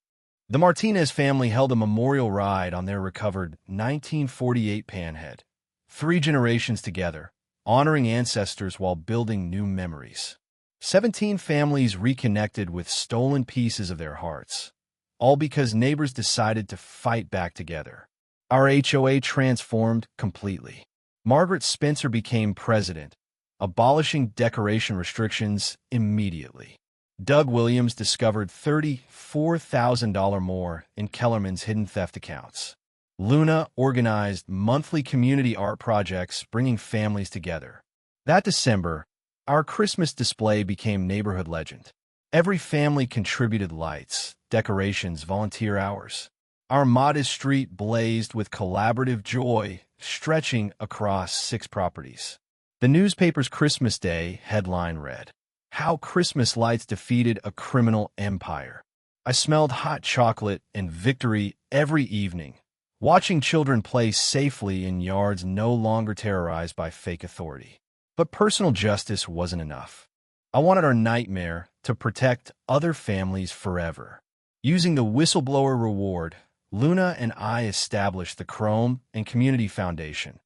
The Martinez family held a memorial ride on their recovered 1948 Panhead, 3 generations together, honoring ancestors while building new memories. 17 families reconnected with stolen pieces of their hearts, all because neighbors decided to fight back together. Our HOA transformed completely. Margaret Spencer became president, abolishing decoration restrictions immediately. Doug Williams discovered $34,000 more in Kellerman's hidden theft accounts. Luna organized monthly community art projects, bringing families together. That December, our Christmas display became neighborhood legend. Every family contributed lights, decorations, volunteer hours. Our modest street blazed with collaborative joy, stretching across 6 properties. The newspaper's Christmas Day headline read, "How Christmas Lights Defeated a Criminal Empire." I smelled hot chocolate and victory every evening, watching children play safely in yards no longer terrorized by fake authority. But personal justice wasn't enough. I wanted our nightmare to protect other families forever. Using the whistleblower reward, Luna and I established the Chrome and Community Foundation,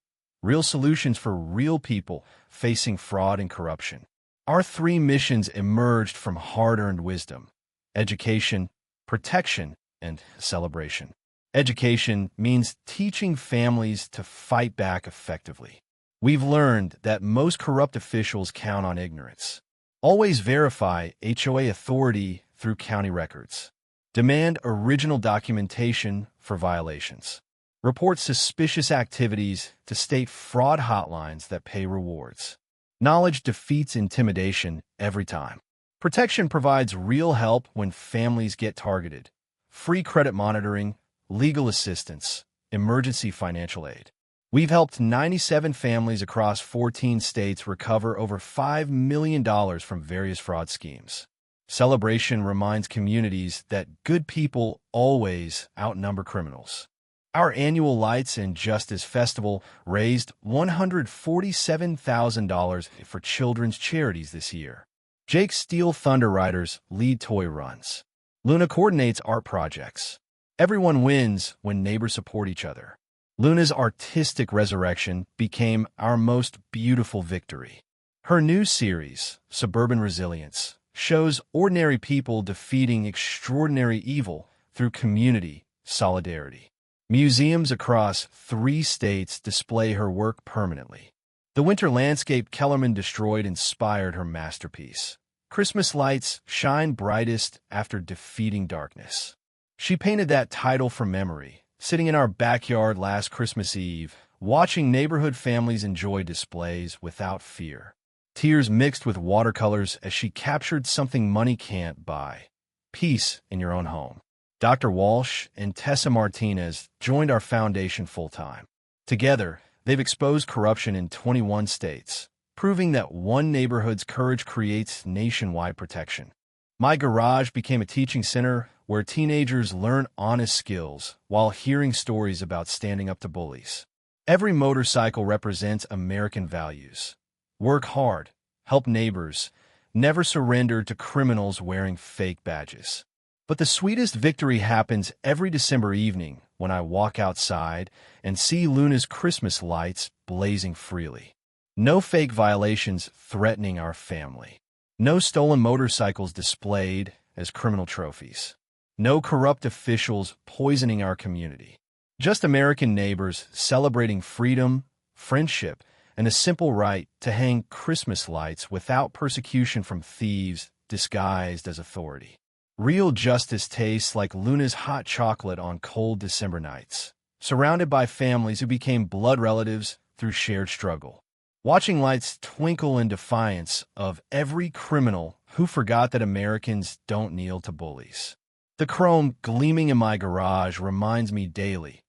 real solutions for real people facing fraud and corruption. Our 3 missions emerged from hard-earned wisdom: education, protection, and celebration. Education means teaching families to fight back effectively. We've learned that most corrupt officials count on ignorance. Always verify HOA authority through county records. Demand original documentation for violations. Report suspicious activities to state fraud hotlines that pay rewards. Knowledge defeats intimidation every time. Protection provides real help when families get targeted. Free credit monitoring, legal assistance, emergency financial aid. We've helped 97 families across 14 states recover over $5 million from various fraud schemes. Celebration reminds communities that good people always outnumber criminals. Our annual Lights and Justice Festival raised $147,000 for children's charities this year. Jake's Steel Thunder Riders lead toy runs. Luna coordinates art projects. Everyone wins when neighbors support each other. Luna's artistic resurrection became our most beautiful victory. Her new series, Suburban Resilience, shows ordinary people defeating extraordinary evil through community solidarity. Museums across 3 states display her work permanently. The winter landscape Kellerman destroyed inspired her masterpiece. Christmas lights shine brightest after defeating darkness. She painted that title from memory, sitting in our backyard last Christmas Eve, watching neighborhood families enjoy displays without fear. Tears mixed with watercolors as she captured something money can't buy: peace in your own home. Dr. Walsh and Tessa Martinez joined our foundation full-time. Together, they've exposed corruption in 21 states, proving that one neighborhood's courage creates nationwide protection. My garage became a teaching center where teenagers learn honest skills while hearing stories about standing up to bullies. Every motorcycle represents American values. Work hard, help neighbors, never surrender to criminals wearing fake badges. But the sweetest victory happens every December evening when I walk outside and see Luna's Christmas lights blazing freely. No fake violations threatening our family. No stolen motorcycles displayed as criminal trophies. No corrupt officials poisoning our community. Just American neighbors celebrating freedom, friendship, and a simple right to hang Christmas lights without persecution from thieves disguised as authority. Real justice tastes like Luna's hot chocolate on cold December nights, surrounded by families who became blood relatives through shared struggle. Watching lights twinkle in defiance of every criminal who forgot that Americans don't kneel to bullies. The chrome gleaming in my garage reminds me daily: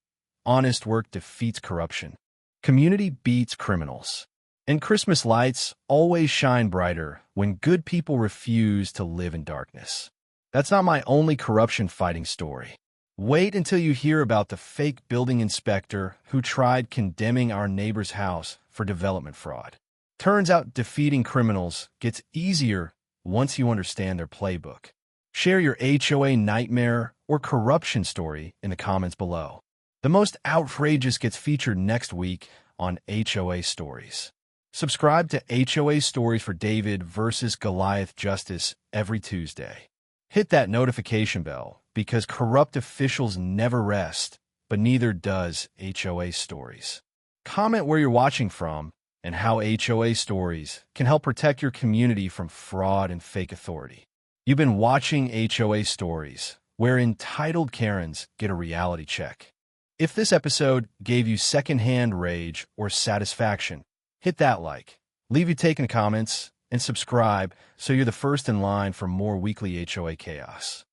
honest work defeats corruption. Community beats criminals. And Christmas lights always shine brighter when good people refuse to live in darkness. That's not my only corruption-fighting story. Wait until you hear about the fake building inspector who tried condemning our neighbor's house for development fraud. Turns out defeating criminals gets easier once you understand their playbook. Share your HOA nightmare or corruption story in the comments below. The most outrageous gets featured next week on HOA Stories. Subscribe to HOA Stories for David versus Goliath Justice every Tuesday. Hit that notification bell because corrupt officials never rest, but neither does HOA Stories. Comment where you're watching from and how HOA stories can help protect your community from fraud and fake authority. You've been watching HOA Stories, where entitled Karens get a reality check. If this episode gave you secondhand rage or satisfaction, hit that like, leave your take in the comments, and subscribe so you're the first in line for more weekly HOA chaos.